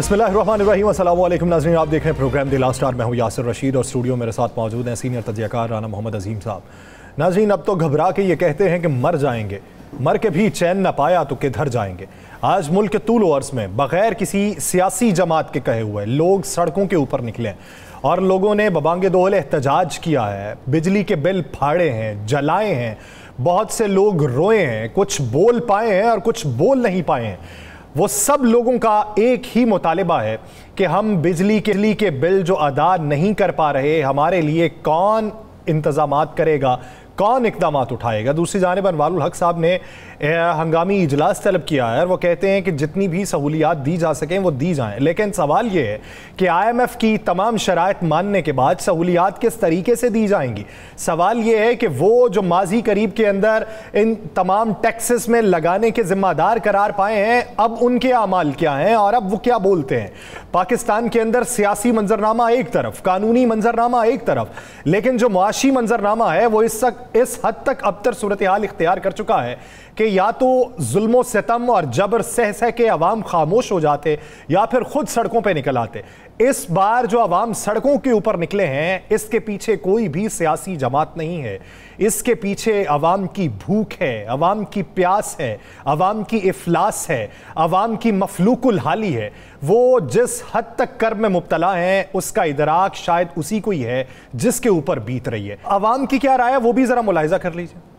बिस्मिल्लाहिर्रहमानिर्रहीम, अस्सलाम वालेकुम नाज़रीन, आप देख रहे हैं प्रोग्राम द लास्ट आवर। मैं हूं यासिर रशीद और स्टूडियो मेरे साथ मौजूद हैं सीनियर तज्ज़ियाकार राना मोहम्मद अजीम साहब। नाज़रीन, अब तो घबरा के ये कहते हैं कि मर जाएंगे, मर के भी चैन न पाया तो किधर जाएंगे। आज मुल्क के तूल अर्ज़ में बग़ैर किसी सियासी जमात के कहे हुए लोग सड़कों के ऊपर निकले और लोगों ने बबांगे दोहल एहतजाज किया है, बिजली के बिल फाड़े हैं, जलाए हैं, बहुत से लोग रोए हैं, कुछ बोल पाए हैं और कुछ बोल नहीं पाए हैं। वो सब लोगों का एक ही मुतालिबा है कि हम बिजली के बिल जो अदा नहीं कर पा रहे, हमारे लिए कौन इंतज़ामात करेगा, कौन इक़दामात उठाएगा। दूसरी जानिब अनवारुल हक साहब ने हंगामी इजलास तलब किया है और वो कहते हैं कि जितनी भी सहूलियात दी जा सकें वो दी जाएं, लेकिन सवाल ये है कि IMF की तमाम शराइत मानने के बाद सहूलियात किस तरीके से दी जाएंगी। सवाल ये है कि वो जो माजी करीब के अंदर इन तमाम टैक्सेस में लगाने के जिम्मेदार करार पाए हैं, अब उनके अमाल क्या हैं और अब वो क्या बोलते हैं। पाकिस्तान के अंदर सियासी मंजरनामा एक तरफ, कानूनी मंजरनामा एक तरफ, लेकिन जो मुआशी मंजरनामा है वो इस हद तक अबतर सूरत हाल इख्तियार कर चुका है कि या तो जुल्म सितम और जबर सह सह के अवाम खामोश हो जाते या फिर खुद सड़कों पे निकल आते। इस बार जो अवाम सड़कों के ऊपर निकले हैं, इसके पीछे कोई भी सियासी जमात नहीं है, इसके पीछे अवाम की भूख है, अवाम की प्यास है, अवाम की इफलास है, अवाम की मफलूकुल हाली है। वो जिस हद तक कर्ब में मुब्तला हैं उसका इदराक शायद उसी को ही है जिसके ऊपर बीत रही है। अवाम की क्या राय है वो भी जरा मुलाहिजा कर लीजिए।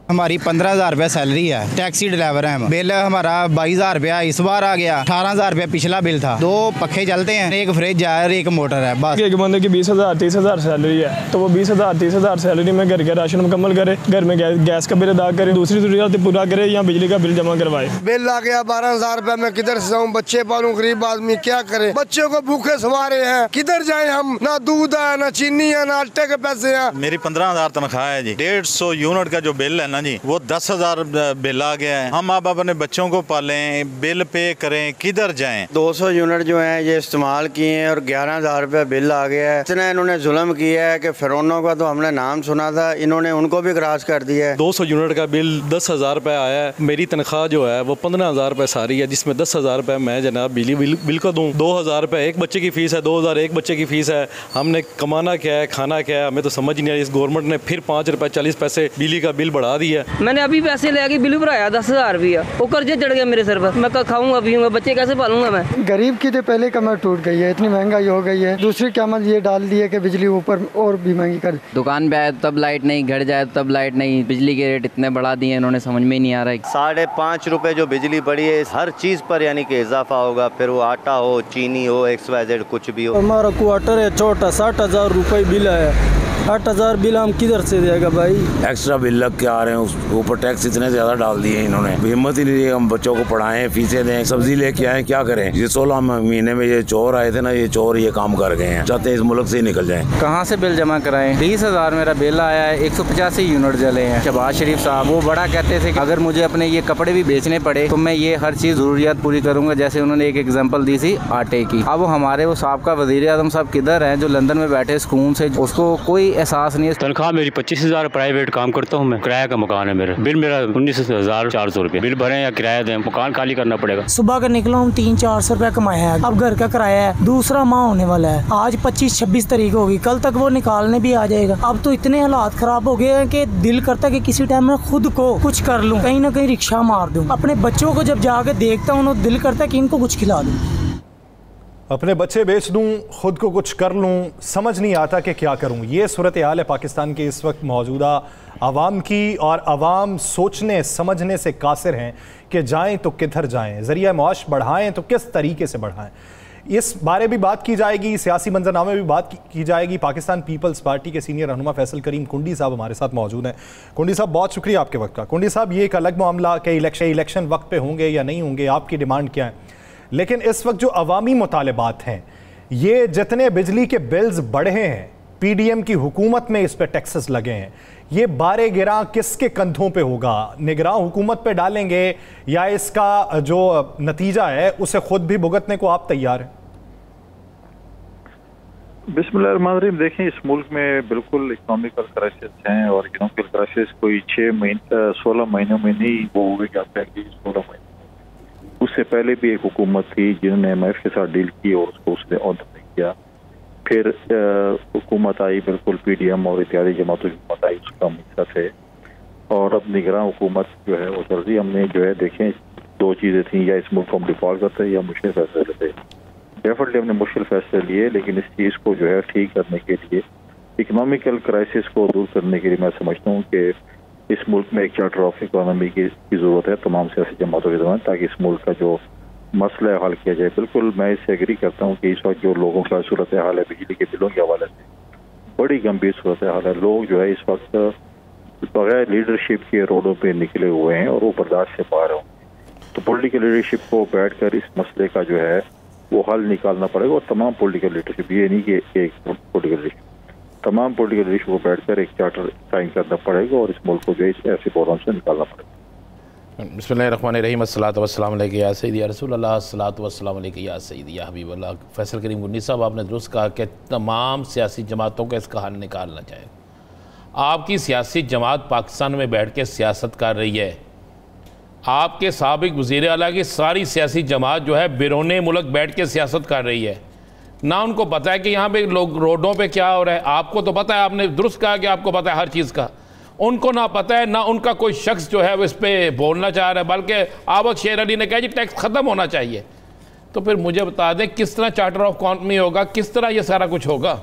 हमारी 15,000 रुपया सैलरी है, टैक्सी ड्राइवर है हम। बिल हमारा 22,000 रुपया इस बार आ गया, 18,000 रुपया पिछला बिल था। 2 पखे चलते हैं, एक फ्रिज है और एक मोटर है बस। एक बंदे की 20,000 30,000 सैलरी है, तो वो 20,000 30,000 सैलरी में घर का राशन मुकम्मल करे, घर में गैस का बिल अदा करे, दूसरी जरूरियात पूरा करे या बिजली का बिल जमा करवाए। बिल आ गया 12,000 रुपया, मैं किधर से जाऊँ, बच्चे पालूं, गरीब आदमी क्या करे, बच्चों को भूखे सवारे हैं, किधर जाए हम, ना दूध है, ना चीनी है, ना आटे के पैसे हैं। मेरी 15,000 तनख्वाह है जी, 150 यूनिट का जो बिल है ना जी, वो 10,000 बिल आ गया है। हम अब अपने बच्चों को पालें, बिल पे करें, किधर जाएं। 200 यूनिट जो है ये इस्तेमाल किए हैं और 11,000 रुपया बिल आ गया है। इतना इन्होंने जुल्म किया है कि फिरौनों का तो हमने नाम सुना था, इन्होंने उनको भी क्रॉस कर दिया है। 200 यूनिट का बिल 10,000 रुपया आया है। मेरी तनख्वाह जो है वो 15,000 रुपये सारी है, जिसमें 10,000 रुपये मैं जनाब बिल को दूँ। 2,000 रुपये एक बच्चे की फीस है, 2,000 एक बच्चे की फीस है। हमने कमाना क्या है, खाना क्या है, हमें तो समझ नहीं आई। इस गवर्नमेंट ने फिर 5 रुपये 40 पैसे बिजली का बिल बढ़ा दिया। मैंने अभी पैसे ले आके बिल भराया 10,000 रुपया, वो कर्जे चढ़ गया मेरे सर पर। मैं खाऊंगा पीऊंगा, बच्चे कैसे पालूंगा मैं। गरीब की तो पहले कमर टूट गई है, इतनी महंगाई हो गई है। दूसरी कीमत ये डाल दी है कि बिजली ऊपर और भी महंगी कर। दुकान पे आए तब लाइट नहीं, घर जाए तब लाइट नहीं, बिजली के रेट इतने बढ़ा दिए इन्होंने, समझ में ही नहीं आ रहा है। 5.5 रुपए जो बिजली बढ़ी है, हर चीज पर यानी कि इजाफा होगा, फिर वो आटा हो, चीनी हो, XYZ कुछ भी हो। हमारा क्वार्टर है छोटा, 60,000 रुपये बिल है। 8,000 बिल हम किधर से देगा भाई। एक्स्ट्रा बिल लग के आ रहे हैं, उस ऊपर टैक्स इतने ज्यादा डाल दिए इन्होंने। हिम्मत ही नहीं है हम बच्चों को पढ़ाएं, फीसें दें, सब्जी लेके आए, क्या करें। ये 16 महीने में ये चोर आए थे ना, ये चोर ये काम कर गए हैं, चाहते हैं इस मुल्क से ही निकल जाएं। कहाँ से बिल जमा कराएं। 20,000 मेरा बिल आया है, 185 यूनिट जले हैं। शहबाज शरीफ साहब वो बड़ा कहते थे कि अगर मुझे अपने ये कपड़े भी बेचने पड़े तो मैं ये हर चीज जरूरियात पूरी करूंगा। जैसे उन्होंने एक एग्जाम्पल दी थी आटे की। अब हमारे वो साहब वज़ीर आज़म साहब किधर हैं, जो लंदन में बैठे सुकून से, उसको कोई एहसास नहीं है। तनख्वाह मेरी 25,000, प्राइवेट काम करता हूँ मैं, किराया का मकान है मेरा, बिल मेरा 19,400 रुपये। बिल भरें या किराया दें, मकान खाली करना पड़ेगा। सुबह का निकला हूँ, 300-400 रुपया कमाया है, अब घर का किराया है, दूसरा माह होने वाला है। आज 25-26 तारीख होगी, कल तक वो निकालने भी आ जाएगा। अब तो इतने हालात खराब हो गए हैं कि दिल करता है कि किसी टाइम में खुद को कुछ कर लूँ, कहीं ना कहीं रिक्शा मार दूँ। अपने बच्चों को जब जाके देखता हूँ तो दिल करता है कि इनको कुछ खिला दूँ, अपने बच्चे बेच दूं, खुद को कुछ कर लूं, समझ नहीं आता कि क्या करूं। ये सूरत हाल है पाकिस्तान के इस वक्त मौजूदा आवाम की, और आवाम सोचने समझने से कासिर हैं कि जाएं तो किधर जाएं, ज़रिया मौश बढ़ाएं तो किस तरीके से बढ़ाएं। इस बारे भी बात की जाएगी, सियासी मंजरनामे भी बात की जाएगी। पाकिस्तान पीपल्स पार्टी के सीनियर रहनुमा फैसल करीम कुंडी साहब हमारे साथ मौजूद हैं। कुंडी साहब, बहुत शुक्रिया आपके वक्त का। कुंडी साहब, ये एक अलग मामला कि इलेक्शन वक्त पे होंगे या नहीं होंगे, आपकी डिमांड क्या है, लेकिन इस वक्त जो अवामी मुतालिबात हैं, ये जितने बिजली के बिल्स बढ़े हैं, PDM की हुकूमत में इस पे टैक्सेस लगे हैं, ये बारे गिरा किसके कंधों पे होगा? निगरान हुकूमत पे डालेंगे या इसका जो नतीजा है उसे खुद भी भुगतने को आप तैयार हैं? बिस्मिल्लाहिर्रहमानिर्रहीम। देखें, इस मुल्क में बिल्कुल इकोनॉमिकल क्राइसिस हैं और इकोनॉमिकल क्राइसिस कोई 16 महीनों में नहीं वो हो गया, 16 महीने। उससे पहले भी एक हुकूमत थी जिन्होंने MF के साथ डील की और उसको उसने ऑर्डर नहीं किया। फिर हुकूमत आई, बिल्कुल PDM और इत्यादि जमातों की हुकूमत आई, उसका हम हिस्सा थे। और अब निगरान हुकूमत जो है वो चल रही। हमने जो है देखें 2 चीज़ें थी, या इस मुल्क को हम डिफॉल्ट करते या मुश्किल फैसले लेते। डेफिनेटली हमने मुश्किल फैसले लिए, लेकिन इस चीज़ को जो है ठीक करने के लिए, इकनॉमिकल क्राइसिस को दूर करने के लिए मैं समझता हूँ कि इस मुल्क में एक चार्टर ऑफ इकोनॉमी की ज़रूरत है तमाम सियासी जमातों के दरमियान, ताकि इस मुल्क का जो मसला हल किया जाए। बिल्कुल मैं इससे एग्री करता हूँ कि इस वक्त जो लोगों का सूरत हाल है बिजली के बिलों के हवाले से बड़ी गंभीर सूरत हाल है। लोग जो है इस वक्त बगैर लीडरशिप के रोडों पे निकले हुए हैं और वो बर्दाश्त से बाहर हों। तो पॉलिटिकल लीडरशिप को बैठकर इस मसले का जो है वो हल निकालना पड़ेगा। और तमाम पॉलिटिकल लीडरशिप, ये नहीं कि एक पॉलिटिकल लीडरशिप, तमाम पॉलिटिकल लीडरशिप को बैठकर एक चार्टर साइन करना पड़ेगा और इस मुल्क को जो है ऐसे बहरान से निकालना पड़ेगा। बिस्मिल्लाहिर्रहमानिर्रहीम, अस्सलातु वस्सलामु अलैका या सय्यदी या रसूल अल्लाह, अस्सलातु वस्सलामु अलैका या सय्यदी या हबीब अल्लाह। फैसल करीम गुन्नी साहब, आपने दुरुस्त कहा कि तमाम सियासी जमातों का इसका हल निकालना चाहिए। आपकी सियासी जमात पाकिस्तान में बैठ के सियासत कर रही है। आपके साबिक वज़ीर आला की सारी सियासी जमात जो है बैरून मुल्क बैठ के सियासत कर रही है। ना उनको पता है कि यहाँ पे लोग रोडों पे क्या हो रहा है। आपको तो पता है, आपने दुरुस्त कहा कि आपको पता है हर चीज़ का। उनको ना पता है, ना उनका कोई शख्स जो है वो इस पर बोलना चाह रहा है, बल्कि आबक शेर अली ने कहा जी टैक्स ख़त्म होना चाहिए। तो फिर मुझे बता दें किस तरह चार्टर ऑफ इकोनॉमी होगा, किस तरह ये सारा कुछ होगा?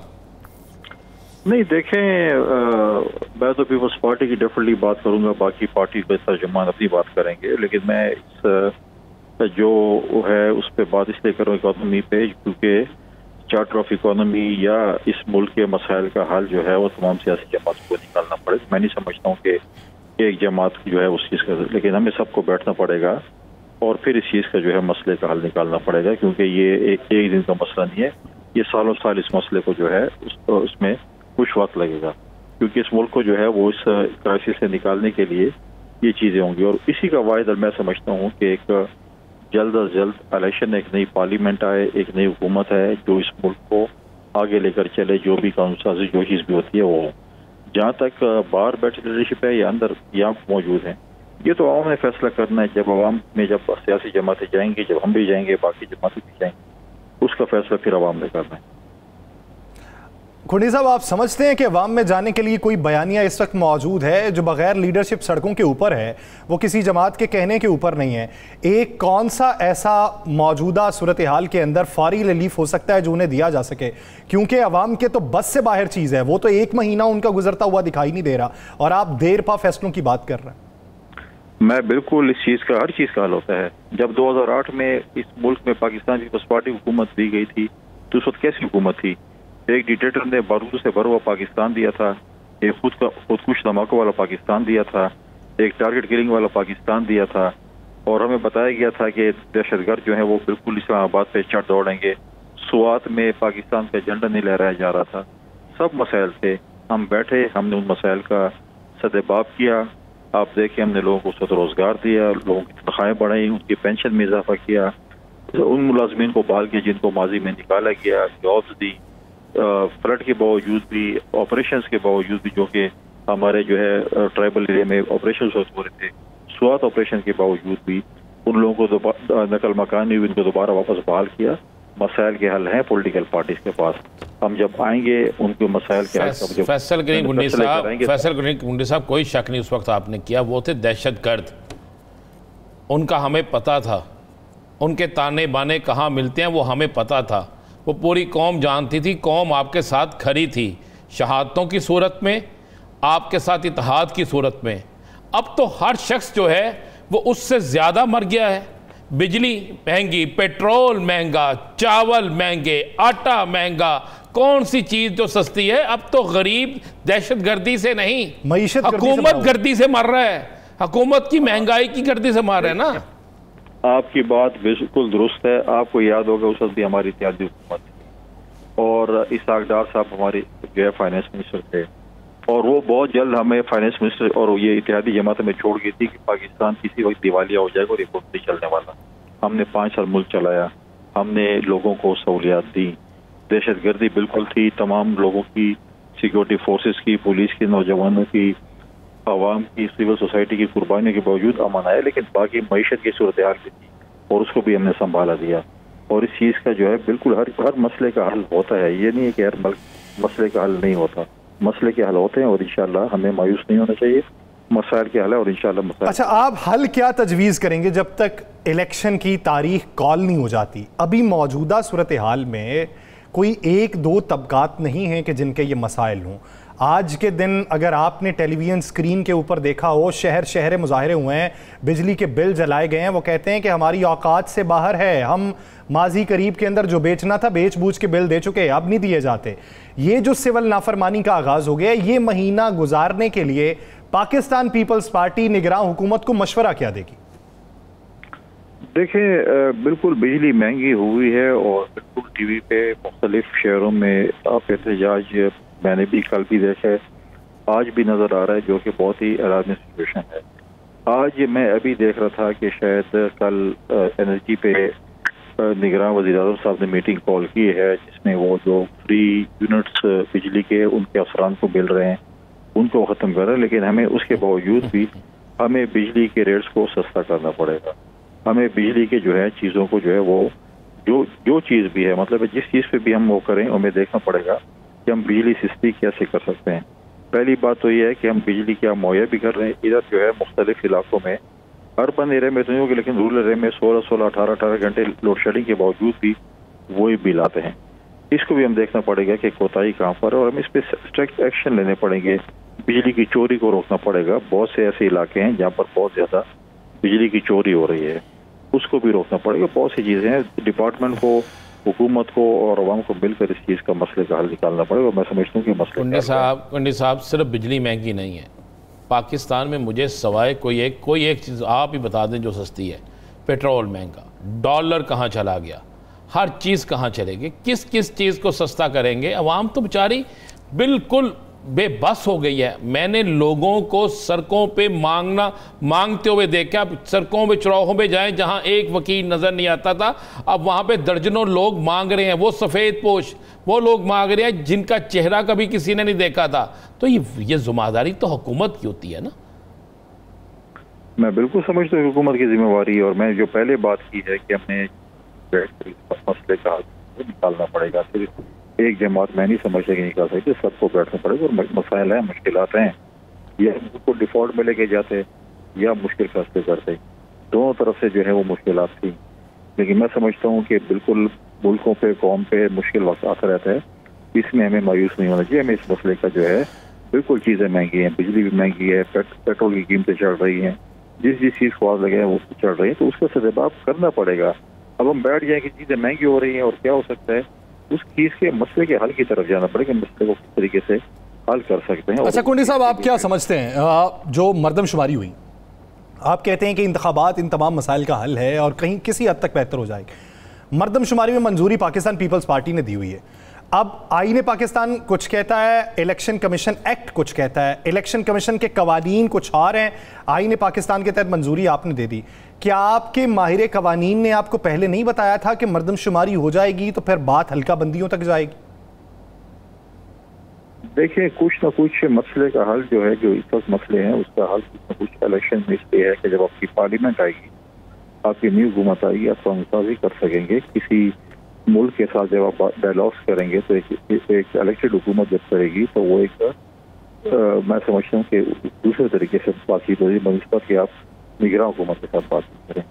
नहीं देखें, मैं तो पीपल्स पार्टी की डेफिनेटली बात करूंगा, बाकी पार्टी के तर्जुमान अपनी बात करेंगे, लेकिन मैं इस जो है उस पर बात इसलिए करूँ इकोनॉमी पे, क्योंकि चार्टर ऑफ इकोनॉमी या इस मुल्क के मसाइल का हल जो है वो तमाम सियासी जमातों को निकालना पड़ेगा। मैं नहीं समझता हूँ कि एक जमात जो है उस चीज़ का, लेकिन हमें सबको बैठना पड़ेगा और फिर इस चीज़ का जो है मसले का हल निकालना पड़ेगा, क्योंकि ये एक दिन का मसला नहीं है, ये सालों साल इस मसले को जो है उसमें कुछ वक्त लगेगा, क्योंकि इस मुल्क को जो है वो इस क्राइसिस से निकालने के लिए ये चीज़ें होंगी। और इसी का वाहिद मैं समझता हूँ कि एक जल्द अज जल्द इलेक्शन, एक नई पार्लियामेंट आए, एक नई हुकूमत है जो इस मुल्क को आगे लेकर चले, जो भी कानून साजी जो चीज़ भी होती है वो। जहाँ तक बाहर बैठे लीडरशिप है या अंदर यहाँ मौजूद हैं, ये तो आवाम ने फैसला करना है। जब आवाम में जब सियासी जमातें जाएंगी, जब हम भी जाएंगे, बाकी जमातें भी जाएंगी, उसका फैसला फिर आवाम ने करना है। खुनी साहब, आप समझते हैं कि अवाम में जाने के लिए कोई बयानिया इस वक्त मौजूद है जो बगैर लीडरशिप सड़कों के ऊपर है, वो किसी जमात के कहने के ऊपर नहीं है? एक कौन सा ऐसा मौजूदा सूरत हाल के अंदर फौरी रिलीफ हो सकता है जो उन्हें दिया जा सके? क्योंकि अवाम के तो बस से बाहर चीज़ है, वो तो 1 महीना उनका गुजरता हुआ दिखाई नहीं दे रहा और आप देर पा फैसलों की बात कर रहे हैं। मैं बिल्कुल इस चीज़ का, हर चीज़ का हल होता है। जब 2008 में इस मुल्क में पाकिस्तान पीपल्स पार्टी हुकूमत दी गई थी तो उस वक्त कैसी हुकूमत थी? एक डिक्टेटर ने बारूद से भरा हुआ पाकिस्तान दिया था, एक खुदकुश धमाकों वाला पाकिस्तान दिया था, एक टारगेट किलिंग वाला पाकिस्तान दिया था, और हमें बताया गया था कि दहशतगर्द जो है वो बिल्कुल इस्लामाबाद पे चढ़ दौड़ेंगे। सुवात में पाकिस्तान का झंडा नहीं लहराया जा रहा था। सब मसाइल थे, हम बैठे, हमने उन मसाइल का सदेबाब किया। आप देखें, हमने लोगों को उसका रोजगार दिया, लोगों की तनख्वाहें बढ़ाई, उनकी पेंशन में इजाफा किया, उन मुलाजमीन को बहाल किया जिनको माजी में निकाला गया, जॉब्स दी। फ्लड के बावजूद भी, ऑपरेशंस के बावजूद भी, जो कि हमारे जो है ट्राइबल एरिया में ऑपरेशन हो रहे थे, स्वात ऑपरेशन के बावजूद भी उन लोगों को नकल मकान नहीं हुई, उनको दोबारा वापस बहाल किया। मसाइल के हल हैं पॉलिटिकल पार्टीज के पास। हम जब आएंगे उनके मसाइल के हल। फैसल करीम गुंडी साहब, कोई शक नहीं उस वक्त आपने किया, वो थे दहशतगर्द, उनका हमें पता था, उनके ताने बाने कहाँ मिलते हैं वो हमें पता था, वो पूरी कौम जानती थी। कौम आपके साथ खड़ी थी, शहादतों की सूरत में, आपके साथ इत्तेहाद की सूरत में। अब तो हर शख्स जो है वो उससे ज़्यादा मर गया है। बिजली महंगी, पेट्रोल महंगा, चावल महंगे, आटा महंगा, कौन सी चीज़ जो सस्ती है? अब तो गरीब दहशतगर्दी से नहीं, हुकूमत गर्दी से मर रहा है। हुकूमत की महंगाई की गर्दी से मर रहा है ना। आपकी बात बिल्कुल दुरुस्त है। आपको याद होगा उस वक्त भी हमारी इत्तेहादी हुकूमत थी और इसहाक डार साहब हमारे जो है फाइनेंस मिनिस्टर थे, और वो बहुत जल्द हमें फाइनेंस मिनिस्टर और ये इत्तेहादी जमात में छोड़ गई थी कि पाकिस्तान किसी वक्त दिवालिया हो जाएगा और ये खुद नहीं चलने वाला। हमने 5 साल मुल्क चलाया, हमने लोगों को सहूलियात दी। दहशतगर्दी बिल्कुल थी, तमाम लोगों की, सिक्योरिटी फोर्सेस की, पुलिस की, नौजवानों की, आवाम की, सिविल सोसाइटी की कुर्बानियों के बावजूद अमन आया, लेकिन बाकी मईशत की सूरत हाल भी थी। और उसको भी हमने संभाला दिया। और इस चीज़ का जो है बिल्कुल हर मसले का हल होता है, ये नहीं है कि हर मसले का हल नहीं होता, मसले के हल होते हैं और इंशाल्लाह हमें मायूस नहीं होना चाहिए, मसाइल के हल है और इंशाल्लाह मसाइल। अच्छा, आप हल क्या तजवीज़ करेंगे जब तक इलेक्शन की तारीख कॉल नहीं हो जाती? अभी मौजूदा सूरत हाल में कोई एक दो तबकात नहीं हैं कि जिनके ये मसाइल हों। आज के दिन अगर आपने टेलीविज़न स्क्रीन के ऊपर देखा हो, शहर शहर मुजाहरे हुए हैं, बिजली के बिल जलाए गए हैं, वो कहते हैं कि हमारी औकात से बाहर है, हम माजी करीब के अंदर जो बेचना था बेच बूझ के बिल दे चुके, अब नहीं दिए जाते। ये जो सिविल नाफरमानी का आगाज़ हो गया, ये महीना गुजारने के लिए पाकिस्तान पीपल्स पार्टी निगरान हुकूमत को मशवरा क्या देगी? देखिए, बिल्कुल बिजली महंगी हुई है और बिल्कुल टीवी पे मुख्तलिफ शहरों में आप एहतजाज मैंने भी कल भी देखा है, आज भी नज़र आ रहा है, जो कि बहुत ही अलार्मिंग सिचुएशन है। आज मैं अभी देख रहा था कि शायद कल एनर्जी पे निगरान वज़ीर-ए-आज़म साहब ने मीटिंग कॉल की है, जिसमें वो जो फ्री यूनिट्स बिजली के उनके अफसरान को मिल रहे हैं उनको ख़त्म कर रहे हैं, लेकिन हमें उसके बावजूद भी हमें बिजली के रेट्स को सस्ता करना पड़ेगा। हमें बिजली के जो है चीज़ों को जो है वो जो चीज़ भी है, मतलब जिस चीज़ पे भी हम वो करें हमें देखना पड़ेगा कि हम बिजली सस्ती कैसे कर सकते हैं। पहली बात तो ये है कि हम बिजली क्या मुहैया भी कर रहे हैं। इधर जो है मुख्तलिफ इलाकों में, अर्बन एरिया में तो नहीं होगी, लेकिन रूरल एरिया में 16-16, 18-18 घंटे लोड शेडिंग के बावजूद भी वही बिल आते हैं। इसको भी हम देखना पड़ेगा कि कोताही कहाँ पर है और हमें इस पर स्ट्रिक्ट एक्शन लेने पड़ेंगे। बिजली की चोरी को रोकना पड़ेगा। बहुत से ऐसे इलाके हैं जहाँ पर बहुत ज़्यादा बिजली की चोरी हो रही है, उसको भी रोकना पड़ेगा। बहुत सी चीज़ें हैं, डिपार्टमेंट को, हुकूमत को और अवाम को मिलकर इस चीज़ का मसले का हल निकालना पड़ेगा। मैं समझता हूँ कि मसले कुंडी साहब सिर्फ बिजली महंगी नहीं है पाकिस्तान में, मुझे सवाए कोई एक चीज़ आप ही बता दें जो सस्ती है। पेट्रोल महंगा, डॉलर कहाँ चला गया, हर चीज़ कहाँ चलेगी, किस किस चीज़ को सस्ता करेंगे? अवाम तो बेचारी बिल्कुल बेबस हो गई है। मैंने लोगों को सड़कों पे मांगते हुए देखा। सड़कों पे चौराहों पे जाएं जहां एक वकील नज़र नहीं आता था, अब वहां पे दर्जनों लोग मांग रहे हैं। वो सफ़ेद पोश वो लोग मांग रहे हैं जिनका चेहरा कभी किसी ने नहीं देखा था। तो ये जिम्मेदारी तो हुकूमत की होती है ना। मैं बिल्कुल समझता हूँ हुकूमत की जिम्मेवारी, और मैं जो पहले बात की है कि हमने मसले का निकालना पड़ेगा। सिर्फ एक जमात मैं नहीं समझता कि निकाल सकते, सबको बैठना पड़ेगा। और मसाइल हैं, मुश्किलात हैं, या उनको डिफॉल्ट में लेके जाते या मुश्किल फैसले करते, दोनों तरफ से जो है वो मुश्किलात थी। लेकिन मैं समझता हूँ कि बिल्कुल मुल्कों पे, कौम पे मुश्किल वक्त आता रहता है, इसमें हमें मायूस नहीं होना चाहिए। हमें इस मसले का जो है, बिल्कुल चीज़ें महंगी हैं, बिजली भी महंगी है, पेट्रोल की कीमतें चढ़ रही हैं, जिस चीज़ को आग लगे वो चढ़ रही है, तो उसका सदबाब करना पड़ेगा। अब हम बैठ जाए कि चीज़ें महंगी हो रही हैं और क्या हो सकता है, उस चीज़ के मसले के हल की तरफ जाना पड़ेगा, मसले को किस तरीके से हल कर सकते हैं। अच्छा कुंडी साहब, आप क्या समझते हैं, जो मरदमशुमारी हुई, आप कहते हैं कि इंतखाबात इन तमाम मसाइल का हल है और कहीं किसी हद तक बेहतर हो जाएगी। मरदमशुमारी में मंजूरी पाकिस्तान पीपल्स पार्टी ने दी हुई है। अब आईने पाकिस्तान कुछ कहता है, इलेक्शन कमीशन एक्ट कुछ कहता है, इलेक्शन कमीशन के कवानीन कुछ और हैं, आईने पाकिस्तान के तहत मंजूरी आपने दे दी। क्या आपके माहिर कवानीन ने आपको पहले नहीं बताया था कि मरदमशुमारी हो जाएगी तो फिर बात हल्का बंदियों तक जाएगी? देखिए, कुछ ना कुछ मसले का हल जो है, जो इस वक्त मसले हैं उसका हल कुछ ना कुछ इलेक्शन में इसलिए है कि जब आपकी पार्लियामेंट आएगी, आपकी न्यू हुकूमत आएगी, आप कानूनसाजी कर सकेंगे। किसी मुल्क के साथ जब आप डायलॉग्स करेंगे तो एक इलेक्टेड हुकूमत जब करेगी तो वो एक मैं समझता हूँ कि दूसरे तरीके से बातचीत होगी बनस्पत कि आप निगरान हुकूमत के साथ बातचीत करें।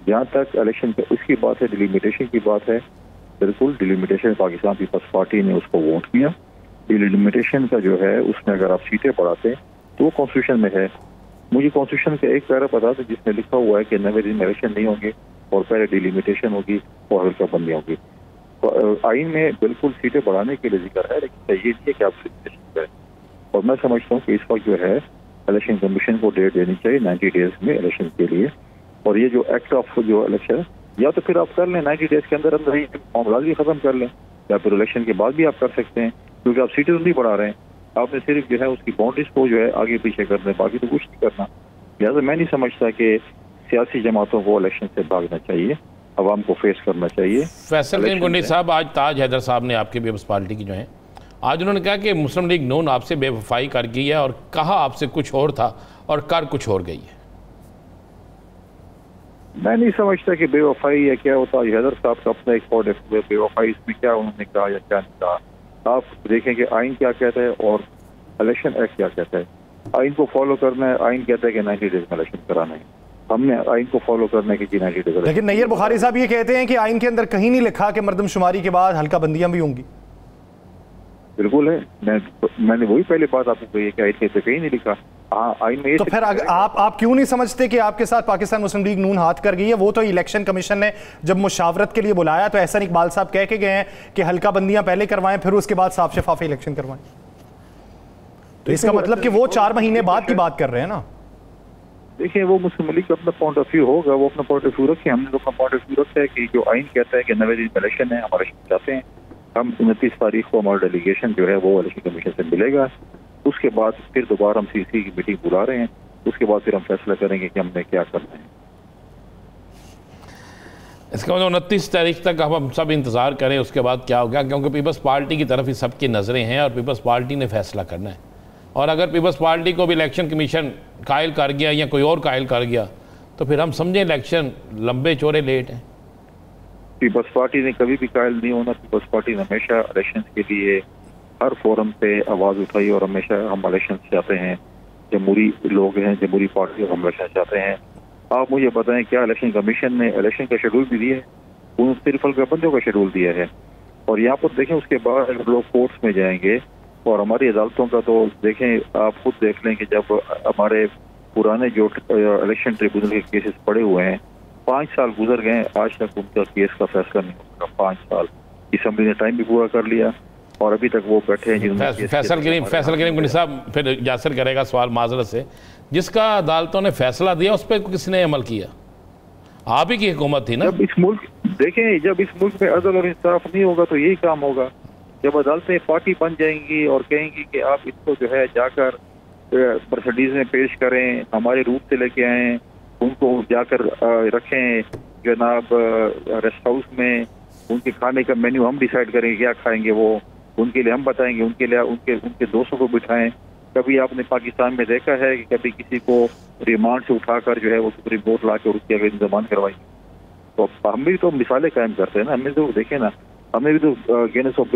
जहाँ तक इलेक्शन पे उसकी बात है, डिलिमिटेशन की बात है, बिल्कुल डिलिमिटेशन पाकिस्तान पीपल्स पार्टी ने उसको वोट किया। डिलिमिटेशन का जो है उसमें अगर आप सीटें बढ़ाते हैं तो वो कॉन्स्टिट्यूशन में है। मुझे कॉन्स्टिट्यूशन का एक पैरा पता था जिसमें लिखा हुआ है कि 90 दिन में इलेक्शन नहीं होंगे और पहले डिलिमिटेशन होगी और हल्का बंदी होगी। तो आइन में बिल्कुल सीटें बढ़ाने के लिए जिक्र है, लेकिन चाहिए नहीं है कि आप डिलिमिटेशन करें। और मैं समझता हूँ कि इस वक्त जो है इलेक्शन कमीशन को डेट देनी चाहिए 90 डेज में इलेक्शन के लिए। और ये जो एक्ट ऑफ जो इलेक्शन, या तो फिर आप कर लें 90 डेज के अंदर अंदर ही मामला भी खत्म कर लें, या फिर इलेक्शन के बाद भी आप कर सकते हैं, क्योंकि आप सीटें तो नहीं बढ़ा रहे हैं, आपने सिर्फ जो है उसकी बाउंड्रीज को जो है आगे पीछे कर दें, बाकी तो कुछ नहीं करना। लिहाजा मैं नहीं समझता कि सियासी जमातों को इलेक्शन से भागना चाहिए, अवाम को फेस करना चाहिए। फैसल करीम कुंडी साहब, आज ताज हैदर साहब ने आपके पीपल्स पार्टी की जो है, आज उन्होंने कहा कि मुस्लिम लीग नून आपसे बेवफाई कर गई है और कहा आपसे कुछ और था और कर कुछ और गई है। मैं नहीं समझता कि बेवफाई या क्या होता है। हैदर साहब का अपना एक पॉइंट है, बेवफाई इसमें क्या उन्होंने कहा या क्या नहीं कहा। आप देखें कि आइन क्या कहता है और इलेक्शन एक्ट क्या कहता है। आइन को फॉलो करना है, आइन कहता है कि 90 डेज में इलेक्शन कराना है, हमने आइन को फॉलो करने की 90 डेज। लेकिन नैयर बुखारी साहब ये कहते हैं कि आइन के अंदर कहीं नहीं लिखा कि मर्दमशुमारी के बाद हल्का बंदियां भी होंगी। बिल्कुल है, मैंने वही पहले बात आपको कही है कि आइन के कहीं नहीं लिखा। हाँ, आइन में तो फिर आप क्यों नहीं समझते कि आपके साथ पाकिस्तान मुस्लिम लीग नून हाथ कर गई है? वो तो इलेक्शन कमीशन ने जब मुशावरत के लिए बुलाया तो एहसन इकबाल साहब कह के गए हैं कि हल्का बंदियां पहले करवाएं, फिर उसके बाद साफ शफाफ इलेक्शन करवाएं। तो इसका मतलब कि वो 4 महीने बाद की बात कर रहे हैं ना। देखिए, वो मुस्लिम लीग का अपना पॉइंट ऑफ व्यू होगा, वो अपना पॉइंट ऑफ व्यू रखे, हमने तो अपना पॉइंट ऑफ व्यू रखा है कि जो आइन कहता है कि 90 दिन में इलेक्शन है, हमारा चाहते हैं हम 29 तारीख को हमारा डेलीगेशन जो है वो इलेक्शन कमीशन से मिलेगा। उसके बाद फिर दोबारा हम सीसी की मीटिंग बुला रहे हैं, उसके बाद फिर हम फैसला करेंगे कि हमने क्या करना है। इसका मतलब 29 तारीख तक हम सब इंतज़ार करें, उसके बाद क्या होगा, क्योंकि पीपल्स पार्टी की तरफ ही सबकी नज़रें हैं और पीपल्स पार्टी ने फैसला करना है। और अगर पीपल्स पार्टी को भी इलेक्शन कमीशन कायल कर गया या कोई और कायल कर गया तो फिर हम समझें इलेक्शन लंबे चौड़े लेट हैं। पीपल्स पार्टी ने कभी भी कायल नहीं होना। पीपल्स पार्टी ने हमेशा इलेक्शन के लिए हर फोरम पे आवाज़ उठाई और हमेशा हम इलेक्शन चाहते हैं, जमहूरी लोग हैं, जमहूरी पार्टी हम इलेक्शन चाहते हैं। आप मुझे बताएं क्या इलेक्शन कमीशन ने इलेक्शन का शेड्यूल भी दिया है? उन सिर्फ हल्का बंदियों का शेड्यूल दिया है। और यहाँ पर देखें उसके बाद अगर लोग कोर्ट्स में जाएंगे और हमारी अदालतों का तो देखें, आप खुद देख लें कि जब हमारे पुराने जो इलेक्शन ट्रिब्यूनल के केसेस पड़े हुए हैं, 5 साल गुजर गए, आज तक उनका केस का फैसला नहीं हो सका। 5 साल असम्बली ने टाइम भी पूरा कर लिया और अभी तक वो बैठे हैं। फैसल करीम साहब फिर यासर करेगा सवाल माजरत से, जिसका अदालतों ने फैसला दिया उस पर किसने अमल किया? आप ही की हुकूमत थी ना। जब इस मुल्क देखें, जब इस मुल्क में अदल और इंसाफ नहीं होगा तो यही काम होगा। जब अदालतें पार्टी बन जाएंगी और कहेंगी कि आप इसको जो है जाकर प्रोसीडिंग में पेश करें, हमारे रूट से लेके आएँ, उनको जाकर रखें जनाब रेस्ट हाउस में, उनके खाने का मेन्यू हम डिसाइड करेंगे क्या खाएंगे, वो उनके लिए हम बताएंगे, उनके लिए उनके दोस्तों को बिठाएं। कभी आपने पाकिस्तान में देखा है कि कभी किसी को रिमांड से उठाकर जो है वो सुप्रीम कोर्ट ला के उसकी अगर जमान करवाई? तो हम भी तो मिसालें कायम करते हैं ना। हमने तो देखे ना, हमने भी तो Guinness book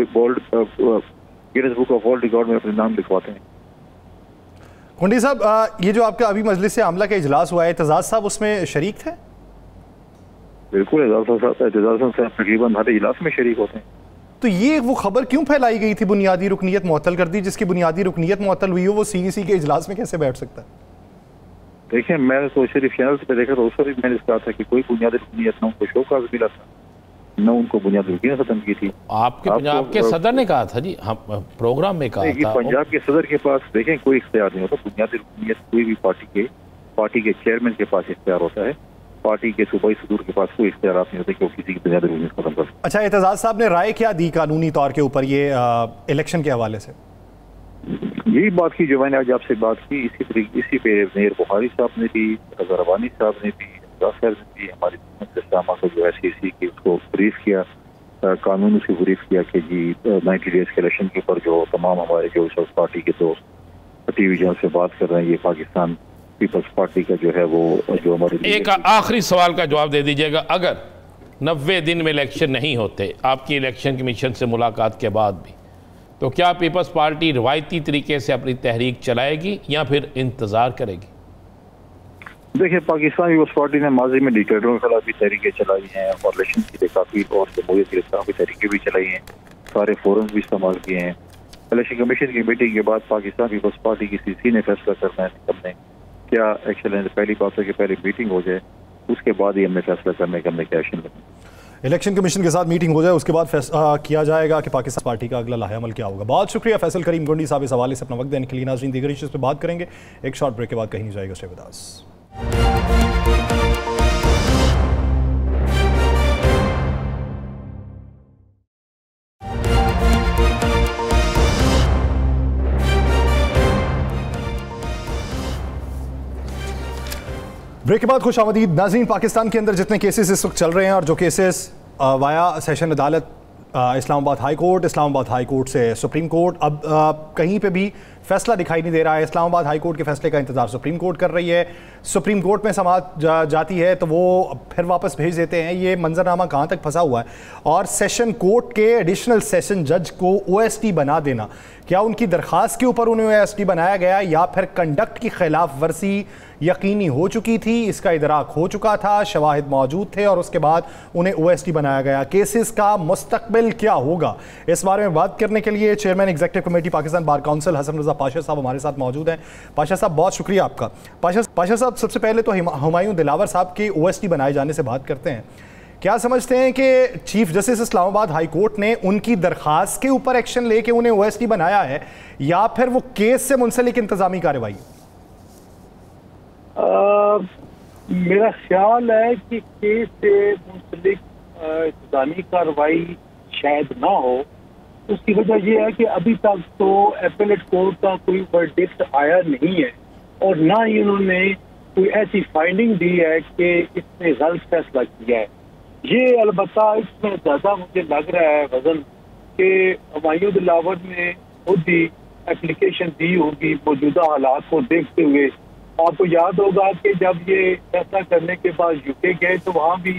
of world record में अपने नाम लिखवाते हैं। कुंडी साहब, ये जो आपका अभी मजलिस आमला का इजलास हुआ है, एतजाज साहब उसमें शरीक थे? बिल्कुल, एतजाज साहब तकरीबन हर इजलास में शरीक होते हैं। तो ये वो खबर क्यों फैलाई गई थी बुनियादी रुकनीत मुअत्तल कर दी? जिसकी बुनियादी रुकनीत मुअत्तल हुई हो वो सीईसी के इजलास में कैसे बैठ सकता है? देखिए, मैं तो सिर्फ चैनल पे देखा तो उस पर मैंने कहा था कि कोई बुनियादी रुकनीत न उनको शोकाज मिला था, न उनको बुनियादी रुकनीत खत्म की थी। आपके पंजाब के सदर ने कहा था जी, हम प्रोग्राम में कहा था। पंजाब के सदर के पास देखें कोई इख्तियार नहीं होता। बुनियादी रुकनीत कोई भी पार्टी के चेयरमैन के पास इख्तियार होता है, पार्टी के सूबाई सदूर के पास कोई इख्तियार नहीं होते कि वो किसी की बुनियादी रुकनीत खत्म कर। अच्छा, एतजाज साहब ने राय क्या दी कानूनी तौर के ऊपर ये इलेक्शन के हवाले से? यही बात की जो मैंने आज आपसे बात की, इसी पे नैयर बुखारी साहब ने भी, रज़ा रवानी साहब ने भी, साहब ने भी हमारी को जो है सीसी की उसको ब्रीफ किया, कानून से ब्रीफ किया कि जी 90 डेज के इलेक्शन के ऊपर जो तमाम हमारे जो पार्टी के तो टीवी चैनल से बात कर रहे हैं, ये पाकिस्तान पीपल्स पार्टी का जो है वो जो हमारे। एक आखिरी सवाल का जवाब दे दीजिएगा, अगर 90 दिन में इलेक्शन नहीं होते आपकी इलेक्शन कमीशन से मुलाकात के बाद भी, तो क्या पीपल्स पार्टी रवायती तरीके से अपनी तहरीक चलाएगी या फिर इंतज़ार करेगी? देखिए, पाकिस्तान पीपल्स पार्टी ने माजी में डिक्टेटरों के खिलाफ भी तहरीकें चलाई हैं और इलेक्शन के लिए काफ़ी और जमहूरियत के खिलाफ भी तहरीकें भी चलाई हैं, सारे फोरम भी इस्तेमाल किए हैं। इलेक्शन कमीशन की मीटिंग के बाद पाकिस्तान पीपल्स पार्टी की सीसी ने फैसला करना है हमने क्या एक्शन लेना। पहली बात है कि पहले मीटिंग हो जाए, उसके बाद ही हमने फैसला करने का हमने क्या एक्शन लेना। इलेक्शन कमीशन के साथ मीटिंग हो जाए, उसके बाद फैसला किया जाएगा कि पाकिस्तान पार्टी का अगला लाहेअमल क्या होगा। बहुत शुक्रिया फैसल करीम गोंडी साहब इस हवाले से अपना वक्त देने के लिए। नाज़रीन, दीगर इश्यूज़ पे बात करेंगे एक शॉर्ट ब्रेक के बाद, कहीं नहीं जाएगा। Stay with us. ब्रेक के बाद खुश आमदीद नाज़रीन। पाकिस्तान के अंदर जितने केसेस इस वक्त चल रहे हैं और जो केसेस वाया सेशन अदालत Islamabad high court, Islamabad high court से सुप्रीम कोर्ट, अब कहीं पे भी फैसला दिखाई नहीं दे रहा है। इस्लामाबाद हाई कोर्ट के फैसले का इंतजार सुप्रीम कोर्ट कर रही है। सुप्रीम कोर्ट में समाअत जाती है तो वो फिर वापस भेज देते हैं। ये मंजरनामा कहाँ तक फंसा हुआ है? और सेशन कोर्ट के एडिशनल सेशन जज को OSD बना देना, क्या उनकी दरख्वास्त के ऊपर उन्हें OSD बनाया गया या फिर कंडक्ट की खिलाफ वर्जी यकीनी हो चुकी थी, इसका इदराक हो चुका था, शवाहिद मौजूद थे और उसके बाद उन्हें OSD बनाया गया? केसेस का मुस्तकबिल क्या होगा, इस बारे में बात करने के लिए chairman executive committee Pakistan bar council Hasan Raza Pasha साहब हमारे साथ मौजूद हैं। पाशा साहब, बहुत शुक्रिया आपका। पाशा साहब, सबसे पहले तो हुमायूं दिलावर साहब के OSD बनाए जाने से बात करते हैं। क्या समझते हैं कि chief justice Islamabad high court ने उनकी दरख्वास्त के ऊपर एक्शन लेके उन्हें OSD बनाया है या फिर वो केस से मुंसलिक इंतजामी कार्रवाई? मेरा ख्याल है कि केस से मुंसलिक इंतजामी कार्रवाई शायद ना हो। उसकी वजह यह है कि अभी तक तो एपेलेट कोर्ट का कोई वर्डिक्ट आया नहीं है और ना ही उन्होंने कोई ऐसी फाइंडिंग दी है कि इसने गलत फैसला किया है। ये अलबत्ता इसमें ज़्यादा मुझे लग रहा है वजन कि हुमायूं दिलावर ने खुद ही एप्लीकेशन दी होगी मौजूदा हालात को देखते हुए। आपको याद होगा कि जब ये फैसला करने के बाद UK गए तो वहाँ भी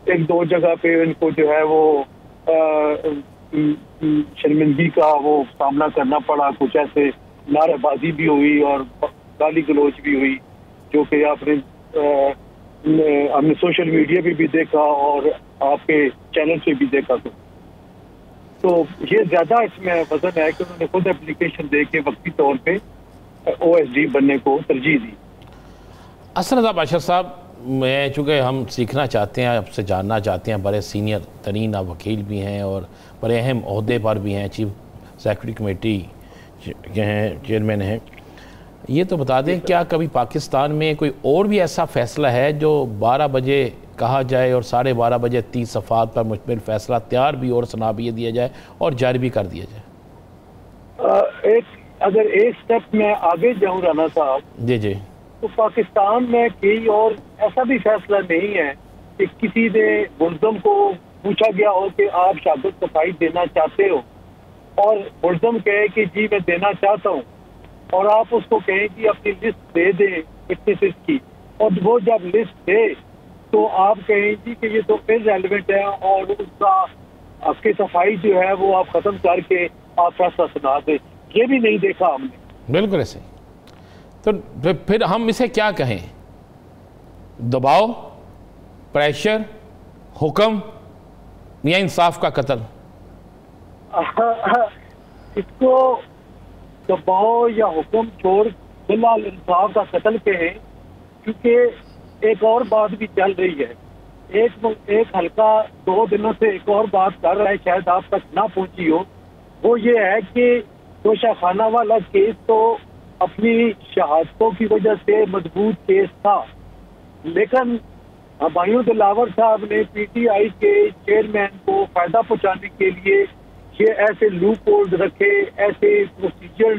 एक दो जगह पे इनको जो है वो शर्मिंदगी का वो सामना करना पड़ा। कुछ ऐसे नारेबाजी भी हुई और गाली गलोच भी हुई जो कि हमने सोशल मीडिया पे भी देखा और आपके चैनल पे भी देखा। तो ये ज्यादा इसमें वजन है कि उन्होंने खुद एप्लीकेशन दे के वक्ती तौर पे OSD बनने को तरजीह दी। हसन रजा पाशा साहब, मैं चूँकि हम सीखना चाहते हैं, आपसे जानना चाहते हैं, बड़े सीनियर तरीन आप वकील भी हैं और बड़े अहम ओहदे पर भी हैं, चीफ सेक्रेटरी कमेटी के हैं, चेयरमैन हैं, ये तो बता दें क्या कभी पाकिस्तान में कोई और भी ऐसा फ़ैसला है जो 12 बजे कहा जाए और 12:30 बजे 30 सफ़ात पर मुश्तमिल फ़ैसला तैयार भी और सुना भी दिया जाए और जारी भी कर दिया जाए? अगर एक स्टेप में आगे जाऊँ राना साहब, जी, तो पाकिस्तान में कोई और ऐसा भी फैसला नहीं है कि किसी ने मुल्ज़म को पूछा गया हो कि आप शहादत सफाई देना चाहते हो और मुल्ज़म कहे कि जी मैं देना चाहता हूँ और आप उसको कहें कि अपनी लिस्ट दे दें विटनेसेस की, और वो जब लिस्ट दे तो आप कहें जी कि ये तो इररेलेवेंट है और उसका आपकी सफाई जो है वो आप ख़त्म करके आप फैसला सुना दें। ये भी नहीं देखा हमने। बिल्कुल ऐसे। तो फिर हम इसे क्या कहें? दबाव, प्रेशर, हुक्म या इंसाफ का कत्ल? इसको दबाव या हुक्म छोड़ फिलहाल इंसाफ का कत्ल कहें, क्योंकि एक और बात भी चल रही है। एक हल्का 2 दिनों से एक और बात कर रहा है, शायद आप तक ना पहुंची हो। वो ये है कि तोशाखाना वाला केस तो अपनी शहादतों की वजह से मजबूत केस था, लेकिन हुमायूं दिलावर साहब ने PTI के चेयरमैन को फायदा पहुंचाने के लिए ये ऐसे लूप होल्ड रखे, ऐसे प्रोसीजर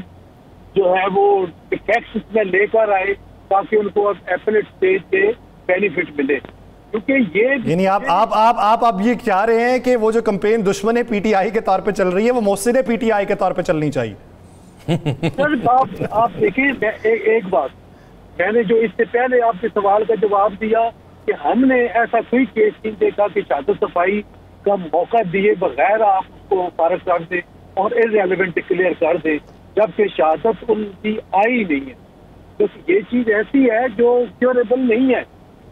जो है वो टैक्स में लेकर आए ताकि उनको अब एपेलेट स्टेज पे बेनिफिट मिले। क्योंकि ये यानी आप ये चाह रहे हैं कि वो जो कंपेन दुश्मन है PTI के तौर पे चल रही है वो मोहसिन PTI के तौर पे चलनी चाहिए? सर आप देखिए, एक बात मैंने जो इससे पहले आपके सवाल का जवाब दिया कि हमने ऐसा कोई केस नहीं देखा कि शहादत सफाई का मौका दिए बगैर आप उसको फारग कर दे और इररेलेवेंट डिक्लेयर कर दे, जबकि शहादत उनकी आई नहीं है। तो ये चीज ऐसी है जो क्योरेबल नहीं है,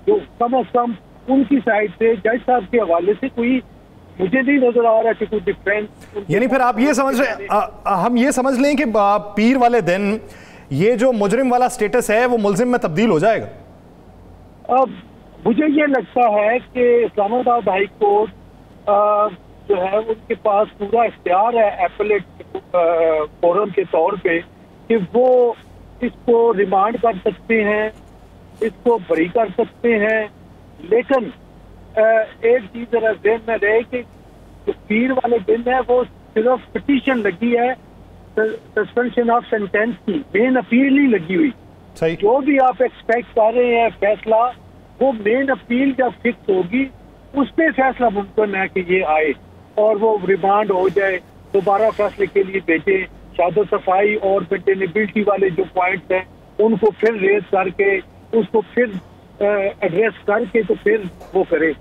जो कम अज कम उनकी साइड से जज साहब के हवाले से कोई मुझे नहीं नजर आ रहा कि कोई डिफरेंस। यानी फिर आप ये समझ रहे, हम ये समझ लें कि पीर वाले दिन ये जो मुजरिम वाला स्टेटस है वो मुल्जिम में तब्दील हो जाएगा? अब मुझे ये लगता है कि इस्लामाबाद हाई कोर्ट जो है उनके पास पूरा इख्तियार है एपेलेट फोरम के तौर पे कि वो इसको रिमांड कर सकते हैं, इसको बरी कर सकते हैं। लेकिन एक चीज जरा ध्यान में रहे कि जो पीर वाले दिन है वो सिर्फ पिटीशन लगी है सस्पेंशन ऑफ सेंटेंस की, मेन अपील नहीं लगी हुई। जो भी आप एक्सपेक्ट कर रहे हैं फैसला, वो मेन अपील जब फिक्स होगी उस पर फैसला मुमकिन है कि ये आए और वो रिमांड हो जाए, दोबारा फैसले के लिए भेजे शादो सफाई और मेंटेनेबिलिटी वाले जो पॉइंट्स हैं उनको फिर रेज करके उसको फिर एड्रेस करके तो फिर वो करे।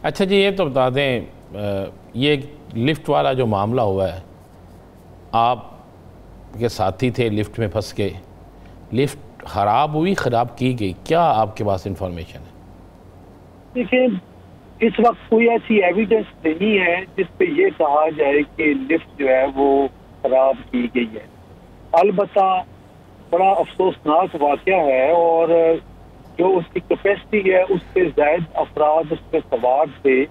अच्छा जी, ये तो बता दें, ये लिफ्ट वाला जो मामला हुआ है, आप के साथी थे लिफ्ट में फंस के, लिफ्ट ख़राब हुई, ख़राब की गई, क्या आपके पास इंफॉर्मेशन है? देखिए, इस वक्त कोई ऐसी एविडेंस नहीं है जिस पे ये कहा जाए कि लिफ्ट जो है वो खराब की गई है। अलबत्ता बड़ा अफसोसनाक वाक़या है और जो उसकी कैपेसिटी है उससे ज़ायद अफराद उसमें सवार थे।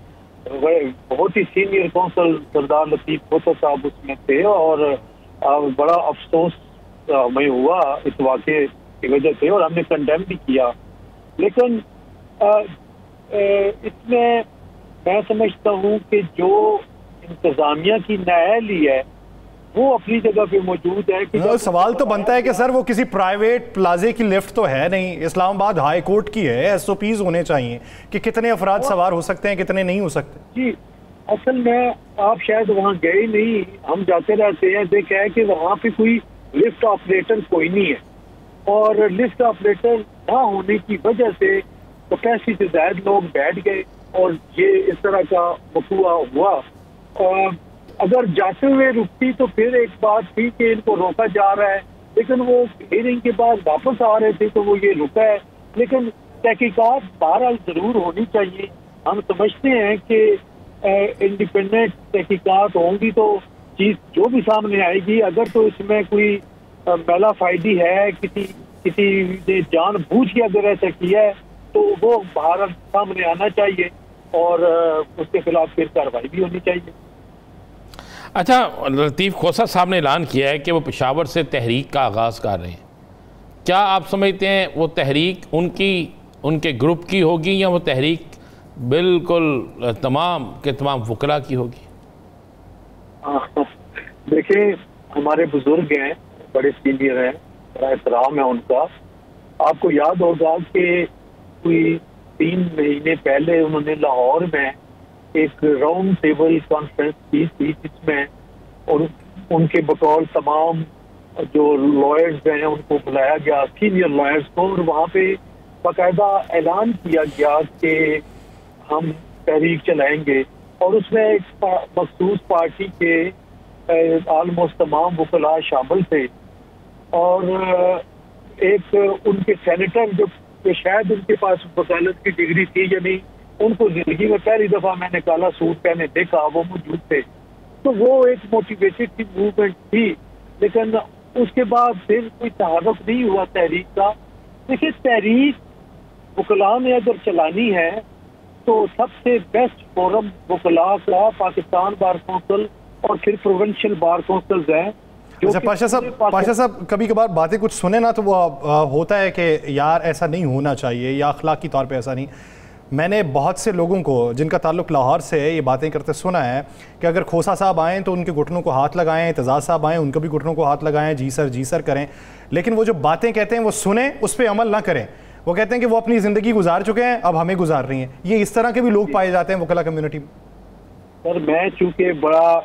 बहुत ही सीनियर कौंसल सरदार लतीफ़ भुट्टो साहब उसमें थे और बड़ा अफसोस हमें हुआ इस वाक़े की वजह से और हमने कंडेम भी किया। लेकिन इसमें मैं समझता हूँ कि जो इंतज़ामिया की नाअहली है वो अपनी जगह पे मौजूद है कि सवाल तो बनता है कि सर वो किसी प्राइवेट प्लाजे की लिफ्ट तो है नहीं, इस्लामाबाद हाई कोर्ट की है। SOPs होने चाहिए कि कितने अफराद सवार हो सकते हैं, कितने नहीं हो सकते। जी, असल में आप शायद वहाँ गए नहीं, हम जाते रहते हैं, देखा है कि वहाँ पे कोई लिफ्ट ऑपरेटर कोई नहीं है और लिफ्ट ऑपरेटर ना होने की वजह से कैपेसिटी से ज्यादा लोग बैठ गए और ये इस तरह का वक़ूआ हुआ। और अगर जाते हुए रुकती तो फिर एक बात थी कि इनको रोका जा रहा है, लेकिन वो हियरिंग के बाद वापस आ रहे थे तो वो ये रुका है। लेकिन तहकीकात बहरहाल जरूर होनी चाहिए। हम समझते हैं कि इंडिपेंडेंट तहकीकात होंगी तो चीज जो भी सामने आएगी, अगर तो इसमें कोई मैला फायदी है, किसी ने जानबूझ के अगर ऐसा किया है तो वो बहरहाल सामने आना चाहिए और उसके खिलाफ फिर कार्रवाई भी होनी चाहिए। अच्छा, लतीफ़ खोसा साहब ने ऐलान किया है कि वो पेशावर से तहरीक का आगाज़ कर रहे हैं। क्या आप समझते हैं वो तहरीक उनके ग्रुप की होगी या वो तहरीक बिल्कुल तमाम के तमाम वकला की होगी? देखिए, हमारे बुजुर्ग हैं, बड़े सीनियर हैं, बड़ा एहतराम है उनका। आपको याद होगा कि कोई 3 महीने पहले उन्होंने लाहौर में एक राउंड टेबल कॉन्फ्रेंस की थी जिसमें और उनके बतौर तमाम जो लॉयर्स हैं उनको बुलाया गया, सीनियर लॉयर्स को, और वहाँ पे बाकायदा ऐलान किया गया कि हम तहरीक चलाएंगे और उसमें एक मखसूस पार्टी के ऑलमोस्ट तमाम वकला शामिल थे और एक उनके सेनेटर जो शायद उनके पास वकालत की डिग्री थी या नहीं, उनको जिंदगी में पहली दफा मैंने काला सूट पहने देखा, वो मौजूद थे। तो वो एक मोटिवेटेड की मूवमेंट थी, लेकिन उसके बाद फिर कोई तहरुक नहीं हुआ तहरीक का। देखिए, तहरीक वकला ने अगर चलानी है तो सबसे बेस्ट फोरम वकला का पाकिस्तान बार कौंसिल और फिर प्रोविंशियल बार कौंसिल्स हैं। अच्छा पाशा साहब, कभी कभार बातें कुछ सुने ना तो वो होता है कि यार ऐसा नहीं होना चाहिए या अखलाकी तौर पे ऐसा नहीं। मैंने बहुत से लोगों को जिनका ताल्लुक लाहौर से है ये बातें करते सुना है कि अगर खोसा साहब आएँ तो उनके घुटनों को हाथ लगाएं, एतजाज़ साहब आएँ उनके भी घुटनों को हाथ लगाएं, जी सर करें, लेकिन वो जो बातें कहते हैं वो सुने, उस पर अमल ना करें। वो कहते हैं कि वो अपनी ज़िंदगी गुजार चुके हैं, अब हमें गुजार रही हैं। ये इस तरह के भी लोग पाए जाते हैं वकला कम्युनिटी में। सर, मैं चूँकि बड़ा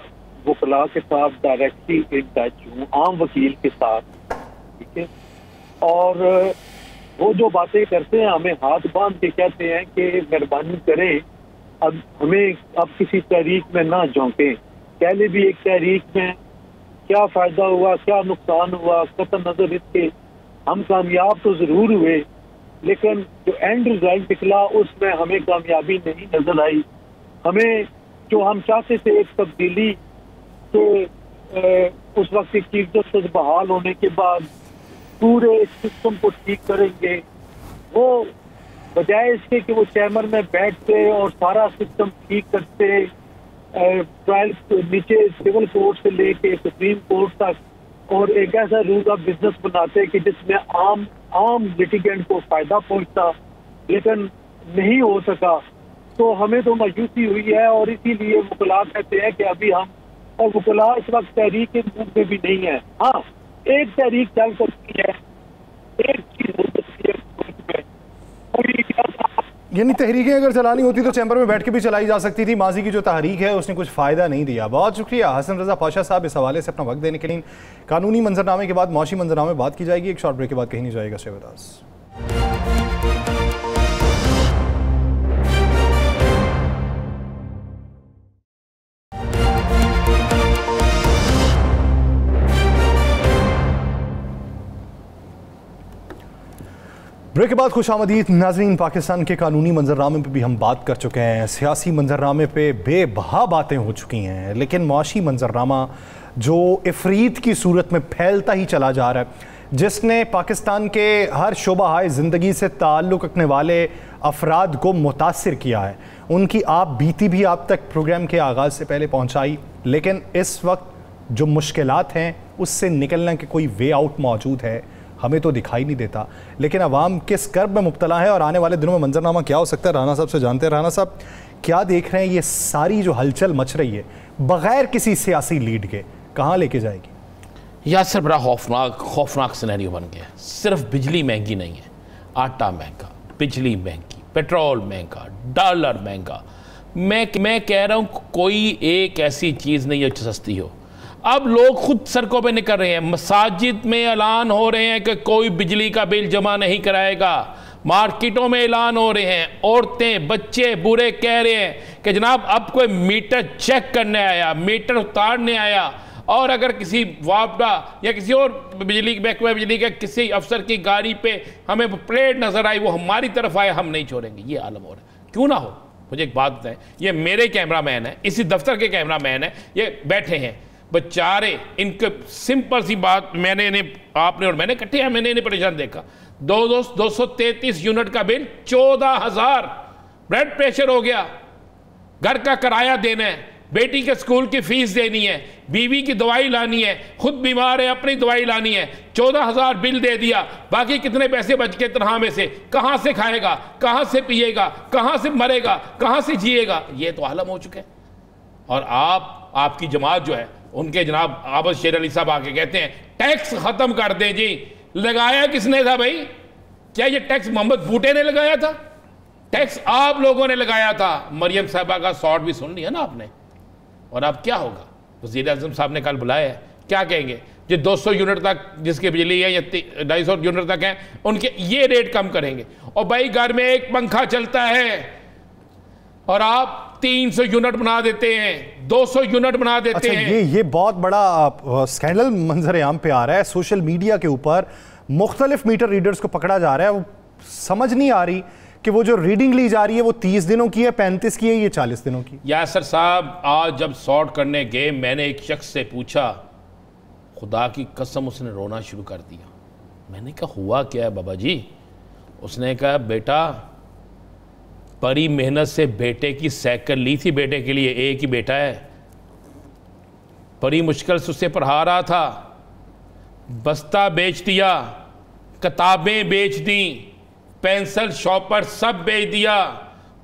वकला के साथ डायरेक्टली इन टच हूँ, आम वकील के साथ, ठीक है, और वो जो बातें करते हैं हमें हाथ बांध के कहते हैं कि मेहरबानी करें अब हमें अब किसी तहरीक में ना झोंकें। पहले भी एक तहरीक में क्या फ़ायदा हुआ, क्या नुकसान हुआ, कतई नज़र इसके हम कामयाब तो ज़रूर हुए, लेकिन जो एंड रिजल्ट निकला उसमें हमें कामयाबी नहीं नजर आई। हमें जो हम चाहते थे एक तब्दीली, तो उस वक्त एक चीफ जस्टिस बहाल होने के बाद पूरे सिस्टम को ठीक करेंगे, वो बजाय इसके कि वो चैम्बर में बैठते और सारा सिस्टम ठीक करते, ट्रायल नीचे सिविल कोर्ट से लेके सुप्रीम कोर्ट तक और एक ऐसा रूल ऑफ बिजनेस बनाते कि जिसमें आम लिटिगेंट को फायदा पहुंचता, लेकिन नहीं हो सका। तो हमें तो मायूसी हुई है और इसीलिए वकला कहते हैं कि अभी हम, और वकला इस वक्त तहरीक के मुंह में भी नहीं है। हाँ, एक तहरीक चल सकती है, एक चीज हो सकती है, यानी तहरीकें अगर चलानी होती तो चैम्बर में बैठ के भी चलाई जा सकती थी। माजी की जो तहरीक है उसने कुछ फ़ायदा नहीं दिया। बहुत शुक्रिया हसन रज़ा पाशा साहब इस हवाले से अपना वक्त देने के लिए। कानूनी मंजरनामे के बाद मौशी मंजरनामे में बात की जाएगी। एक शॉर्ट ब्रेक के बाद कहीं नहीं जाएगा। Stay with us. ब्रेक के बाद खुशामदीद नाज़रीन। पाकिस्तान के कानूनी मंजरनामे पे भी हम बात कर चुके हैं, सियासी मंजरनामे पे बेबहा बातें हो चुकी हैं, लेकिन मुआशी मंजरनामा जो इफरीत की सूरत में फैलता ही चला जा रहा है, जिसने पाकिस्तान के हर शोबा ज़िंदगी से ताल्लुक़ रखने वाले अफराद को मुतासिर किया है। उनकी आप बीती भी आप तक प्रोग्राम के आगाज़ से पहले पहुँचाई, लेकिन इस वक्त जो मुश्किलात हैं उससे निकलने के कोई वे आउट मौजूद है हमें तो दिखाई नहीं देता। लेकिन अवाम किस कर्ब में मुब्तला है और आने वाले दिनों में मंजरनामा क्या हो सकता है, राना साहब से जानते हैं। राना साहब क्या देख रहे हैं, ये सारी जो हलचल मच रही है बग़ैर किसी सियासी लीड के कहाँ लेके जाएगी? यासर बड़ा खौफनाक सिनेरियो बन गया। सिर्फ बिजली महंगी नहीं है, आटा महंगा, बिजली महंगी, पेट्रोल महंगा, डॉलर महंगा। मैं कह रहा हूँ कोई एक ऐसी चीज़ नहीं है जो सस्ती हो। अब लोग खुद सड़कों पे निकल रहे हैं, मसाजिद में ऐलान हो रहे हैं कि कोई बिजली का बिल जमा नहीं कराएगा, मार्केटों में ऐलान हो रहे हैं, औरतें बच्चे बूढ़े कह रहे हैं कि जनाब अब कोई मीटर चेक करने आया, मीटर उतारने आया, और अगर किसी वापडा या किसी और बिजली के किसी अफसर की गाड़ी पे हमें प्लेट नजर आई वो हमारी तरफ आए, हम नहीं छोड़ेंगे। ये आलम हो रहा है। क्यों ना हो? मुझे एक बात बताएं, ये मेरे कैमरामैन है, इसी दफ्तर के कैमरामैन है, ये बैठे हैं बेचारे, इनके सिंपल सी बात, मैंने इन्हें, आपने और मैंने इकट्ठे हैं, मैंने इन्हें परेशान देखा। 233 यूनिट का बिल, 14,000। ब्लड प्रेशर हो गया, घर का किराया देना है, बेटी के स्कूल की फीस देनी है, बीवी की दवाई लानी है, खुद बीमार है अपनी दवाई लानी है, 14,000 बिल दे दिया। बाकी कितने पैसे बच के तनख्वाह में से? कहां से खाएगा, कहां से पिएगा, कहां से मरेगा, कहां से जिएगा? ये तो आलम हो चुके हैं। और आपकी जमात जो है, उनके जनाब आबद शेर अली साहब आके कहते हैं टैक्स खत्म कर दें। जी, लगाया किसने था भाई? क्या ये टैक्स मोहम्मद बूटे ने लगाया था? टैक्स आप लोगों ने लगाया था। मरियम साहबा का शॉर्ट भी सुन लिया ना आपने। और अब क्या होगा? वज़ीर आज़म साहब ने कल बुलाया है, क्या कहेंगे? जो 200 यूनिट तक जिसकी बिजली है या 250 यूनिट तक है, उनके ये रेट कम करेंगे। और भाई घर में एक पंखा चलता है और आप 300 यूनिट बना देते हैं, 200 यूनिट बना देते हैं। ये बहुत बड़ा स्कैंडल मंजर आम पे आ रहा है। सोशल मीडिया के ऊपर मुख्तलिफ मीटर रीडर्स को पकड़ा जा रहा है। वो समझ नहीं आ रही कि वो जो रीडिंग ली जा रही है वो 30 दिनों की है, 35 की है, ये 40 दिनों की। यासर साहब, आज जब सॉर्ट करने गए, मैंने एक शख्स से पूछा, खुदा की कसम उसने रोना शुरू कर दिया। मैंने कहा हुआ क्या है बाबा जी? उसने कहा बेटा, बड़ी मेहनत से बेटे की साइकिल ली थी, बेटे के लिए, एक ही बेटा है, बड़ी मुश्किल से उसे पढ़ा रहा था, बस्ता बेच दिया, किताबें बेच दी, पेंसिल शॉपर सब बेच दिया,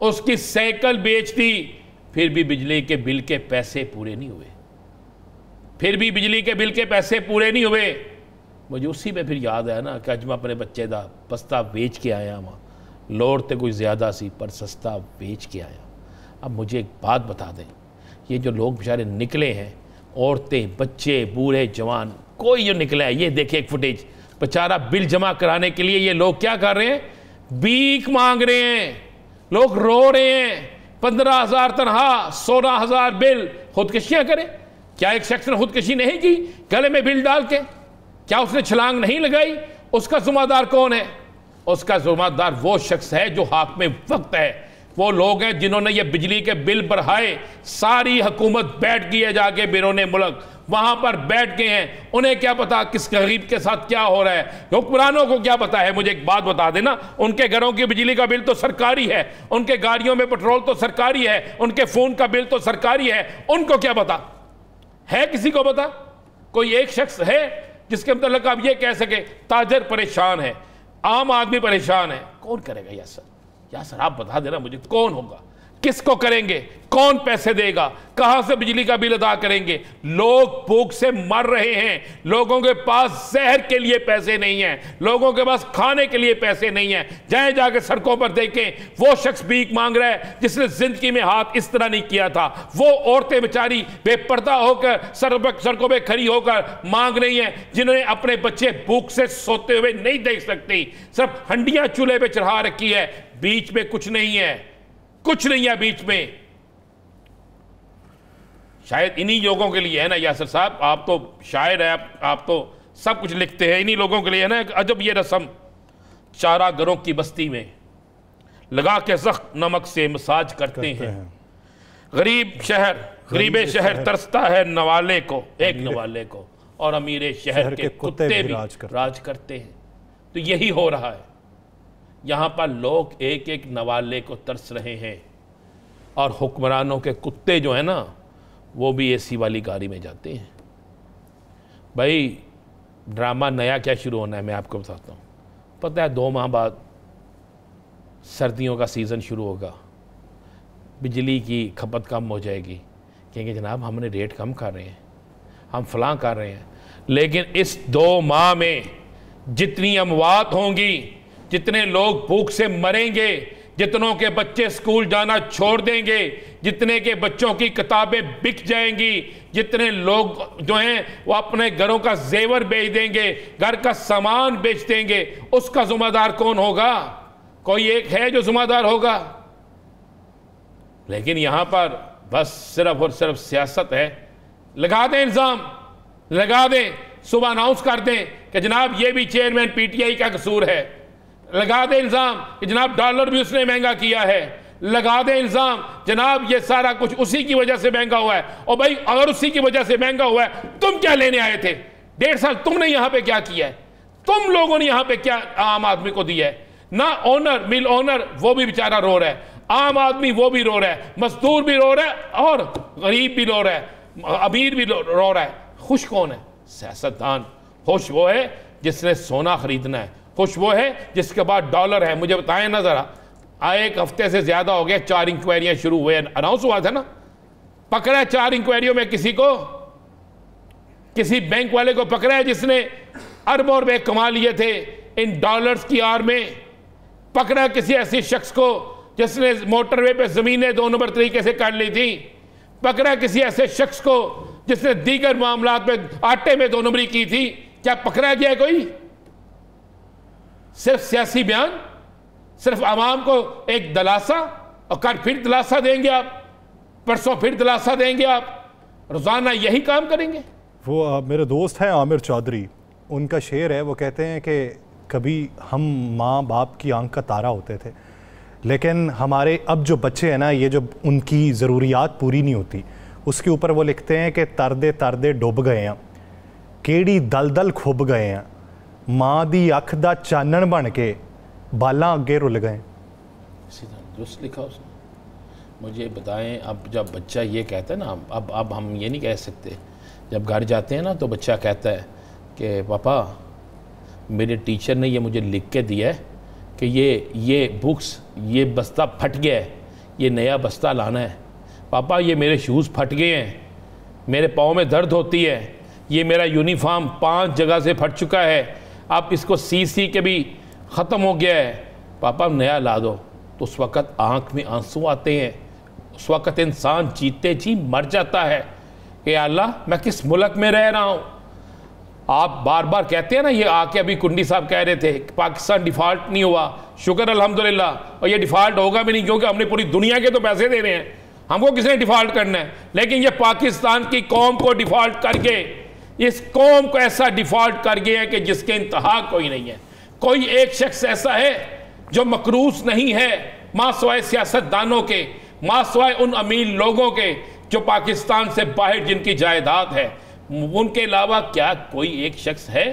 उसकी साइकिल बेच दी, फिर भी बिजली के बिल के पैसे पूरे नहीं हुए, फिर भी बिजली के बिल के पैसे पूरे नहीं हुए। मुझे उसी में फिर याद आया ना कि अज मैं अपने बच्चे का बस्ता बेच के आया वहाँ, लोड़ तो कोई ज़्यादा सी पर सस्ता बेच के आया। अब मुझे एक बात बता दें, ये जो लोग बेचारे निकले हैं, औरतें बच्चे बूढ़े जवान, कोई जो निकला है, ये देखिए एक फुटेज, बेचारा बिल जमा कराने के लिए ये लोग क्या कर रहे हैं? भीख मांग रहे हैं, लोग रो रहे हैं। 15,000 तनख्वाह, 16,000 बिल, खुदकशियाँ करें। क्या एक शख्स ने खुदकशी नहीं की गले में बिल डाल के? क्या उसने छलांग नहीं लगाई? उसका जिम्मेदार कौन है? उसका जिम्मेदार वो शख्स है जो हाथ में वक्त है। वो लोग हैं जिन्होंने ये बिजली के बिल बढ़ाए। सारी हुकूमत बैठ गई है जाके बैरूने मुल्क, वहां पर बैठ गए हैं। उन्हें क्या पता किस गरीब के साथ क्या हो रहा है? हुक्मरानों को क्या पता है? मुझे एक बात बता देना, उनके घरों की बिजली का बिल तो सरकारी है, उनके गाड़ियों में पेट्रोल तो सरकारी है, उनके फोन का बिल तो सरकारी है। उनको क्या पता है? किसी को पता? कोई एक शख्स है जिसके मतलब आप ये कह सके ताजर परेशान है, आम आदमी परेशान है? कौन करेगा यासर? यासर आप बता देना मुझे, कौन होगा? किसको करेंगे? कौन पैसे देगा? कहां से बिजली का बिल अदा करेंगे? लोग भूख से मर रहे हैं, लोगों के पास जहर के लिए पैसे नहीं हैं, लोगों के पास खाने के लिए पैसे नहीं हैं। जाए जाके सड़कों पर देखें, वो शख्स भीख मांग रहा है जिसने जिंदगी में हाथ इस तरह नहीं किया था। वो औरतें बेचारी बेपर्दा होकर सड़कों पर खड़ी होकर मांग रही हैं, जिन्होंने अपने बच्चे भूख से सोते हुए नहीं देख सकती, सिर्फ हंडियां चूल्हे पे चढ़ा रखी है। बीच में कुछ नहीं है, कुछ नहीं है बीच में। शायद इन्हीं लोगों के लिए है ना यासिर साहब, आप तो शायर है, आप तो सब कुछ लिखते हैं, इन्हीं लोगों के लिए है ना अजब ये रस्म। चारा घरों की बस्ती में लगा के सख्त नमक से मसाज करते हैं। गरीब शहर तरसता है नवाले को, एक नवाले को, और अमीर शहर के कुत्ते भी राज करते हैं। तो यही हो रहा है, यहाँ पर लोग एक एक नवाले को तरस रहे हैं, और हुक्मरानों के कुत्ते जो है ना वो भी एसी वाली गाड़ी में जाते हैं। भाई ड्रामा नया क्या शुरू होना है मैं आपको बताता हूँ। पता है 2 माह बाद सर्दियों का सीज़न शुरू होगा, बिजली की खपत कम हो जाएगी, कहेंगे जनाब हमने रेट कम कर रहे हैं, हम फलां कर रहे हैं। लेकिन इस 2 माह में जितनी अमवात होंगी, जितने लोग भूख से मरेंगे, जितनों के बच्चे स्कूल जाना छोड़ देंगे, जितने के बच्चों की किताबें बिक जाएंगी, जितने लोग जो हैं वो अपने घरों का जेवर बेच देंगे, घर का सामान बेच देंगे, उसका जिम्मेदार कौन होगा? कोई एक है जो जिम्मेदार होगा? लेकिन यहां पर बस सिर्फ और सिर्फ सियासत है। लगा दें इल्जाम, लगा दें, सुबह अनाउंस कर दें कि जनाब ये भी चेयरमैन पीटीआई का कसूर है। लगा दे इल्जाम कि जनाब डॉलर भी उसने महंगा किया है। लगा दे इल्जाम जनाब ये सारा कुछ उसी की वजह से महंगा हुआ है। और भाई अगर उसी की वजह से महंगा हुआ है, तुम क्या लेने आए थे? 1.5 साल तुमने यहां पे क्या किया है? तुम लोगों ने यहां पे क्या आम आदमी को दिया है? ना ओनर, मिल ओनर वो भी बेचारा रो रहा है, आम आदमी वो भी रो रहा है, मजदूर भी रो रहा है, और गरीब भी रो रहा है, अमीर भी रो रहा है। खुश कौन है? सियासतदान। खुश वो है जिसने सोना खरीदना है, खुश वो है जिसके पास डॉलर है। मुझे बताएं ना जरा, एक हफ्ते से ज्यादा हो गया 4 इंक्वायरियां शुरू हुए, अनाउंस हुआ था ना, पकड़ा है 4 इंक्वायरियों में किसी को, किसी बैंक वाले को पकड़ा है जिसने अरबों रुपए कमा लिए थे इन डॉलर्स की आड़ में। पकड़ा किसी ऐसे शख्स को जिसने मोटरवे पे जमीनें 2 नंबर तरीके से काट ली थी। पकड़ा किसी ऐसे शख्स को जिसने दीगर मामलात में आटे में 2 नंबरी की थी। क्या पकड़ा गया कोई? सिर्फ सियासी बयान, सिर्फ आवाम को एक दिलासा, और कल फिर दिलासा देंगे आप, परसों फिर दिलासा देंगे आप, रोजाना यही काम करेंगे। वो मेरे दोस्त हैं आमिर चौधरी, उनका शेर है, वो कहते हैं कि कभी हम माँ बाप की आंख का तारा होते थे, लेकिन हमारे अब जो बच्चे हैं ना, ये जो उनकी ज़रूरियात पूरी नहीं होती, उसके ऊपर वो लिखते हैं कि तरदे तरदे डुब गए हैं, केड़ी दलदल खुब गए हैं, माँ दी अख दा चानन बन के बाला अगे रुल गए। दुरुस्त लिखा उसने। मुझे बताएं, अब जब बच्चा ये कहता है ना, अब हम ये नहीं कह सकते, जब घर जाते हैं ना तो बच्चा कहता है कि पापा मेरे टीचर ने ये मुझे लिख के दिया है कि ये बुक्स, ये बस्ता फट गया है, ये नया बस्ता लाना है। पापा ये मेरे शूज़ फट गए हैं, मेरे पाँव में दर्द होती है, ये मेरा यूनिफॉर्म 5 जगह से फट चुका है, अब इसको सी के भी ख़त्म हो गया है, पापा नया ला दो। तो उस वक़्त आँख में आंसू आते हैं, उस वक़्त इंसान जीते जी मर जाता है कि अल्लाह मैं किस मुल्क में रह रहा हूँ। आप बार बार कहते हैं ना, ये आके अभी कुंडी साहब कह रहे थे पाकिस्तान डिफ़ॉल्ट नहीं हुआ, शुक्र अल्हम्दुलिल्लाह, और ये डिफ़ॉल्ट होगा भी नहीं क्योंकि हमने पूरी दुनिया के तो पैसे दे रहे हैं, हमको किसने डिफ़ॉल्ट करना है। लेकिन ये पाकिस्तान की कौम को डिफ़ॉल्ट करके, इस कौम को ऐसा डिफ़ॉल्ट कर गए हैं कि जिसके इंतहा कोई नहीं है। कोई एक शख्स ऐसा है जो मकरूस नहीं है, मासवाए सियासतदानों के, मासवाए उन अमीर लोगों के जो पाकिस्तान से बाहर जिनकी जायदाद है, उनके अलावा क्या कोई एक शख्स है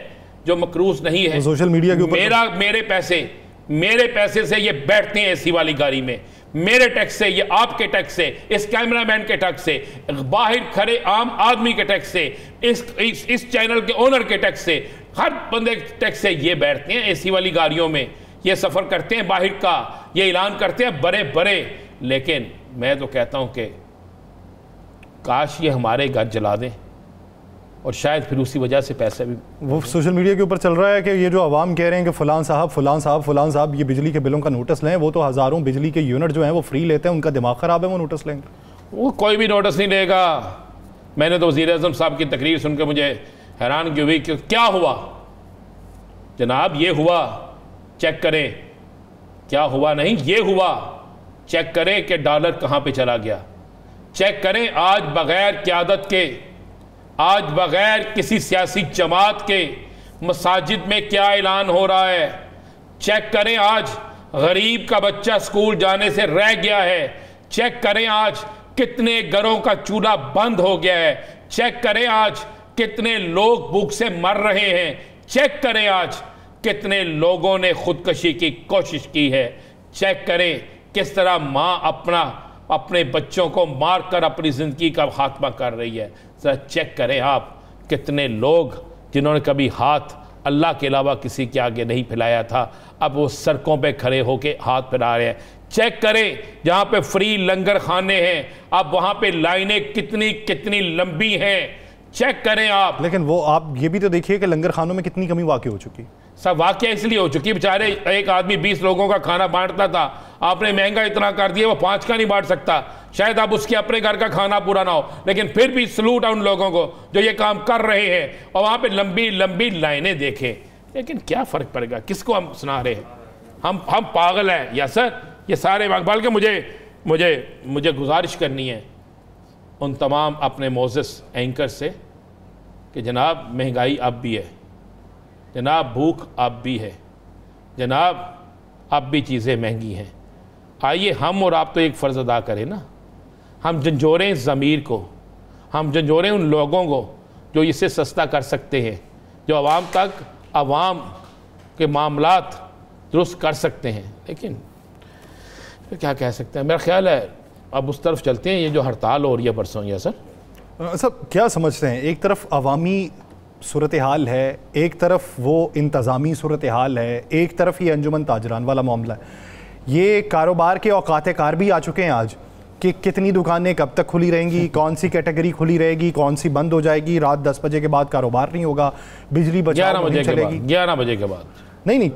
जो मकरूस नहीं है। सोशल मीडिया के ऊपर मेरे पैसे से ये बैठते हैं एसी वाली गाड़ी में, मेरे टैक्स से, ये आपके टैक्स से, इस कैमरामैन के टैक्स से, बाहर खड़े आम आदमी के टैक्स से, इस चैनल के ओनर के टैक्स से, हर बंदे के टैक्स से ये बैठते हैं एसी वाली गाड़ियों में, ये सफ़र करते हैं बाहर का, ये ऐलान करते हैं बड़े बड़े, लेकिन मैं तो कहता हूँ कि काश ये हमारे घर जला दें और शायद फिर उसी वजह से पैसे भी। वो सोशल मीडिया के ऊपर चल रहा है कि ये जो आवाम कह रहे हैं कि फलां साहब ये बिजली के बिलों का नोटिस लें, वो तो हज़ारों बिजली के यूनिट जो हैं वो फ्री लेते हैं, उनका दिमाग ख़राब है, वो नोटिस लेंगे। वो कोई भी नोटिस नहीं लेगा। मैंने तो वज़ीर-ए-आज़म साहब की तकरीर सुनकर मुझे हैरान की हुई कि क्या हुआ जनाब, ये हुआ चेक करें, क्या हुआ नहीं ये हुआ, चेक करें कि डॉलर कहाँ पे चला गया, चेक करें आज बग़ैर क़यादत के, आज बग़ैर किसी सियासी जमात के मसाजिद में क्या ऐलान हो रहा है, चेक करें आज गरीब का बच्चा स्कूल जाने से रह गया है, चेक करें आज कितने घरों का चूल्हा बंद हो गया है, चेक करें आज कितने लोग भूख से मर रहे हैं, चेक करें आज कितने लोगों ने खुदकशी की कोशिश की है, चेक करें किस तरह माँ अपने बच्चों को मारकर अपनी ज़िंदगी का खात्मा कर रही है। सर चेक करें आप कितने लोग जिन्होंने कभी हाथ अल्लाह के अलावा किसी के आगे नहीं फैलाया था, अब वो सड़कों पे खड़े होके हाथ फैला रहे हैं। चेक करें जहाँ पे फ्री लंगर खाने हैं, अब वहाँ पे लाइनें कितनी लंबी हैं, चेक करें आप। लेकिन वो आप ये भी तो देखिए कि लंगर खानों में कितनी कमी वाक़ई हो चुकी। सब वाक़या इसलिए हो चुकी, बेचारे एक आदमी 20 लोगों का खाना बांटता था, आपने महंगा इतना कर दिया वो 5 का नहीं बांट सकता, शायद अब उसके अपने घर का खाना पूरा ना हो, लेकिन फिर भी सलूट है उन लोगों को जो ये काम कर रहे हैं। और वहाँ पे लंबी लंबी लाइनें देखें, लेकिन क्या फ़र्क पड़ेगा, किसको हम सुना रहे हैं, हम पागल हैं या सर ये सारे। बल्कि मुझे गुजारिश करनी है उन तमाम अपने मोज़िस एंकर से कि जनाब महंगाई अब भी है, जनाब भूख अब भी है, जनाब अब भी चीज़ें महंगी हैं। आइए हम और आप तो एक फ़र्ज़ अदा करें ना, हम झंझोरें ज़मीर को, हम झंझोरें उन लोगों को जो इसे सस्ता कर सकते हैं, जो आवाम के मामलात दुरुस्त कर सकते हैं। लेकिन फिर क्या कह सकते हैं, मेरा ख्याल है अब उस तरफ चलते हैं। ये जो हड़ताल हो रही है परसों, या सर क्या समझते हैं, एक तरफ अवामी सूरत हाल है, एक तरफ वो इंतज़ामी सूरत हाल है, एक तरफ ये अंजुमन ताजरान वाला मामला है, ये कारोबार के औकात कार भी आ चुके हैं आज कि कितनी दुकानें कब तक खुली रहेंगी, कौन सी कैटेगरी खुली रहेगी, कौन सी बंद हो जाएगी, रात 10 बजे के बाद कारोबार नहीं होगा, बिजली बचाओ मुहिम चलेगी 11 बजे के बाद नहीं,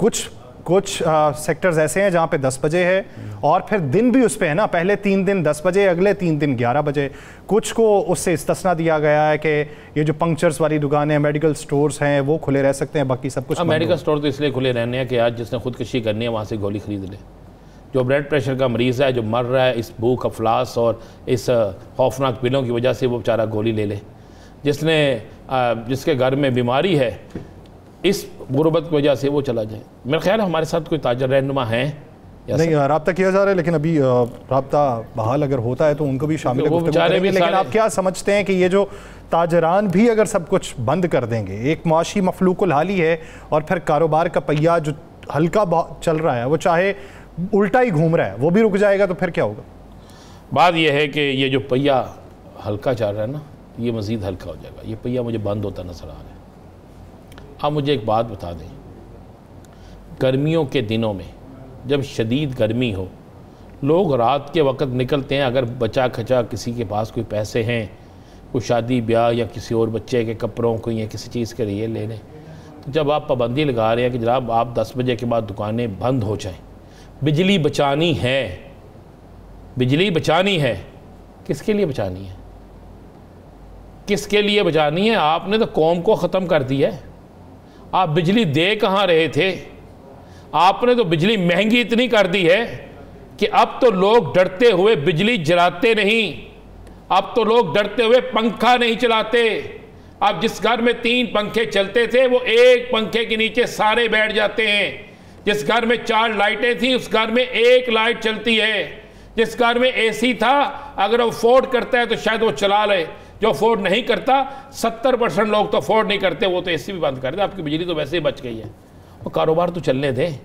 कुछ सेक्टर्स ऐसे हैं जहाँ पे 10 बजे है और फिर दिन भी उस पे है ना, पहले 3 दिन 10 बजे, अगले 3 दिन 11 बजे। कुछ को उससे इस्तिस्ना दिया गया है कि ये जो पंक्चर्स वाली दुकानें, मेडिकल स्टोर्स हैं वो खुले रह सकते हैं, बाकी सब कुछ। मेडिकल स्टोर तो इसलिए खुले रहने हैं कि आज जिसने खुदकशी करनी है वहाँ से गोली खरीद ले। जो ब्लड प्रेशर का मरीज़ है, जो मर रहा है इस भूख अफलास और इस खौफनाक बिलों की वजह से, वो बेचारा गोली ले ले। जिसके घर में बीमारी है इस गुर्बत की वजह से वो चला जाए। मेरा ख्याल है हमारे साथ कोई ताजर रहनुमा है नहीं, रब्ता किया जा रहा है, लेकिन अभी रब्ता बहाल अगर होता है तो उनको भी शामिल करेंगे। लेकिन आप क्या समझते हैं कि ये जो ताजरान भी अगर सब कुछ बंद कर देंगे, एक माशी मफलूकुल हाली है और फिर कारोबार का पहिया जो हल्का चल रहा है वो चाहे उल्टा ही घूम रहा है वो भी रुक जाएगा, तो फिर क्या होगा? बात यह है कि ये जो पहिया हल्का चल रहा है ना, ये मज़ीद हल्का हो जाएगा। ये पहिया मुझे बंद होता नजर आ रहा है। आप मुझे एक बात बता दें, गर्मियों के दिनों में जब शदीद गर्मी हो, लोग रात के वक्त निकलते हैं, अगर बचा खचा किसी के पास कोई पैसे हैं, कोई शादी ब्याह या किसी और बच्चे के कपड़ों को या किसी चीज़ के लिए लेने, तो जब आप पाबंदी लगा रहे हैं कि जनाब आप 10 बजे के बाद दुकानें बंद हो जाएं, बिजली बचानी है, बिजली बचानी है, किसके लिए बचानी है, किसके लिए बचानी है? आपने तो कौम को ख़त्म कर दिया है। आप बिजली दे कहाँ रहे थे? आपने तो बिजली महंगी इतनी कर दी है कि अब तो लोग डरते हुए बिजली जलाते नहीं, अब तो लोग डरते हुए पंखा नहीं चलाते। अब जिस घर में 3 पंखे चलते थे वो एक पंखे के नीचे सारे बैठ जाते हैं। जिस घर में 4 लाइटें थी उस घर में 1 लाइट चलती है। जिस घर में एसी था अगर वो अफोर्ड करता है तो शायद वो चला ले, जो अफोर्ड नहीं करता 70% लोग तो अफोर्ड नहीं करते, वो तो एसी भी बंद कर दे। आपकी बिजली तो वैसे ही बच गई है। और कारोबार तो चलने दें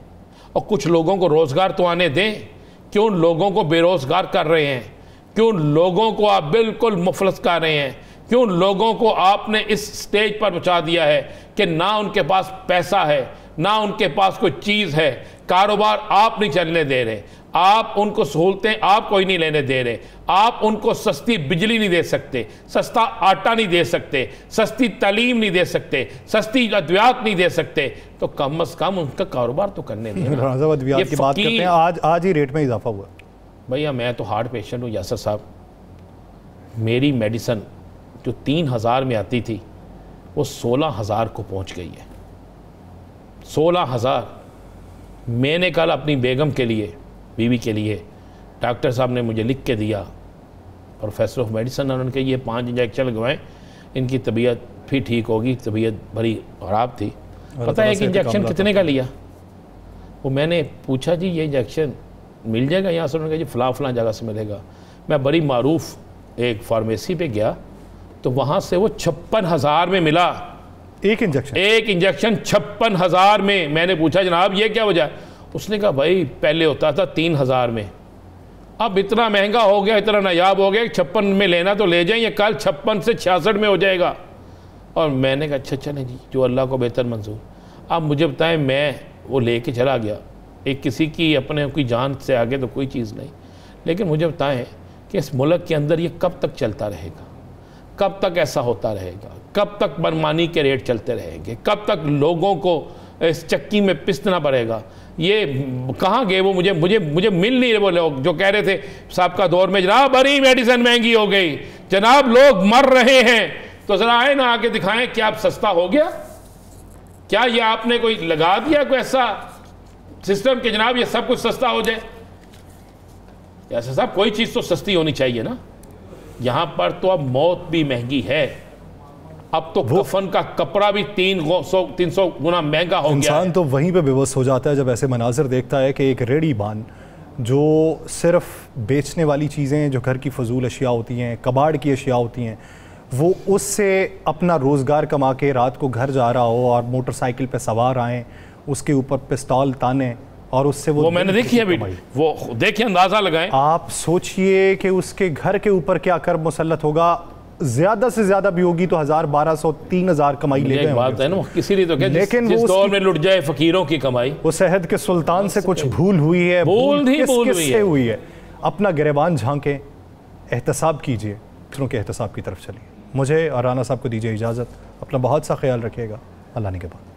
और कुछ लोगों को रोज़गार तो आने दें। क्यों लोगों को बेरोज़गार कर रहे हैं? क्यों लोगों को आप बिल्कुल मुफलस कर रहे हैं? क्यों लोगों को आपने इस स्टेज पर पहुंचा दिया है कि ना उनके पास पैसा है, ना उनके पास कोई चीज़ है, कारोबार आप नहीं चलने दे रहे। आप उनको सहूलतें आप कोई नहीं लेने दे रहे, आप उनको सस्ती बिजली नहीं दे सकते, सस्ता आटा नहीं दे सकते, सस्ती तालीम नहीं दे सकते, सस्ती अद्वियात नहीं दे सकते, तो कम अज़ कम उनका कारोबार तो करने दें। अद्वियात की बात करते हैं, आज ही रेट में इजाफा हुआ। भैया मैं तो हार्ट पेशेंट हूँ यासर साहब, मेरी मेडिसन जो 3000 में आती थी वो 16000 को पहुँच गई है। 16000। मैंने कल अपनी बेगम के लिए, बीवी के लिए, डॉक्टर साहब ने मुझे लिख के दिया, प्रोफेसर ऑफ मेडिसिन, उन्होंने कहा ये 5 इंजेक्शन लगवाएं, इनकी तबीयत फिर ठीक होगी। तबीयत बड़ी ख़राब थी। पता है कि इंजेक्शन कितने का लिया? वो मैंने पूछा जी ये इंजेक्शन मिल जाएगा यहाँ से? उन्होंने कहा जी फ़लाँ जगह से मिलेगा। मैं बड़ी मारूफ एक फार्मेसी पे गया तो वहाँ से वो 56,000 में मिला। एक इंजेक्शन 56,000 में। मैंने पूछा जनाब ये क्या वजह? उसने कहा भाई पहले होता था 3000 में, अब इतना महंगा हो गया, इतना नायाब हो गया, 56 में लेना तो ले जाएं, ये कल 56 से 66 में हो जाएगा। और मैंने कहा अच्छा चलें जी, जो अल्लाह को बेहतर मंजूर। अब मुझे बताएं, मैं वो लेके चला गया, एक किसी की अपने की जान से आगे तो कोई चीज़ नहीं। लेकिन मुझे बताएं कि इस मुल्क के अंदर ये कब तक चलता रहेगा? कब तक ऐसा होता रहेगा? कब तक मनमानी के रेट चलते रहेंगे? कब तक लोगों को इस चक्की में पिसना पड़ेगा? ये कहाँ गए वो? मुझे मुझे मुझे मिल नहीं रहे वो लोग जो कह रहे थे सबका दौर में जनाब बड़ी मेडिसिन महंगी हो गई, जनाब लोग मर रहे हैं, तो जरा आए ना आके दिखाएं क्या अब सस्ता हो गया? क्या ये आपने कोई लगा दिया कोई ऐसा सिस्टम कि जनाब ये सब कुछ सस्ता हो जाए? ऐसा साहब कोई चीज़ तो सस्ती होनी चाहिए ना। यहाँ पर तो अब मौत भी महंगी है, अब तो कफन का कपड़ा भी 300 गुना महंगा हो गया। इंसान तो वहीं पे बेबस हो जाता है जब ऐसे मनाजिर देखता है कि एक रेडी बान जो सिर्फ बेचने वाली चीज़ें, जो घर की फजूल अशिया होती हैं, कबाड़ की अशिया होती हैं, वो उससे अपना रोज़गार कमा के रात को घर जा रहा हो और मोटरसाइकिल पे सवार आएँ, उसके ऊपर पिस्तौल ताने और उससे वो मैंने देखी है, वो देखिए अंदाज़ा लगाएं। आप सोचिए कि उसके घर के ऊपर क्या कर्ब मुसल्लत होगा। ज्यादा से ज्यादा भी होगी तो 1000, 1200, 3000 कमाई ले गए बात है ना, किसी लिए तो क्या, लेकिन जिस दौर में लुट जाए फकीरों की कमाई। वो शहद के सुल्तान से कुछ भूल हुई है, किससे हुई है? अपना गिरेबान झांके, एहतसाब कीजिए, फिर के एहतसाब की तरफ चलिए। मुझे और राना साहब को दीजिए इजाज़त। अपना बहुत सा ख्याल रखिएगा। अल्लाह ने के बाद।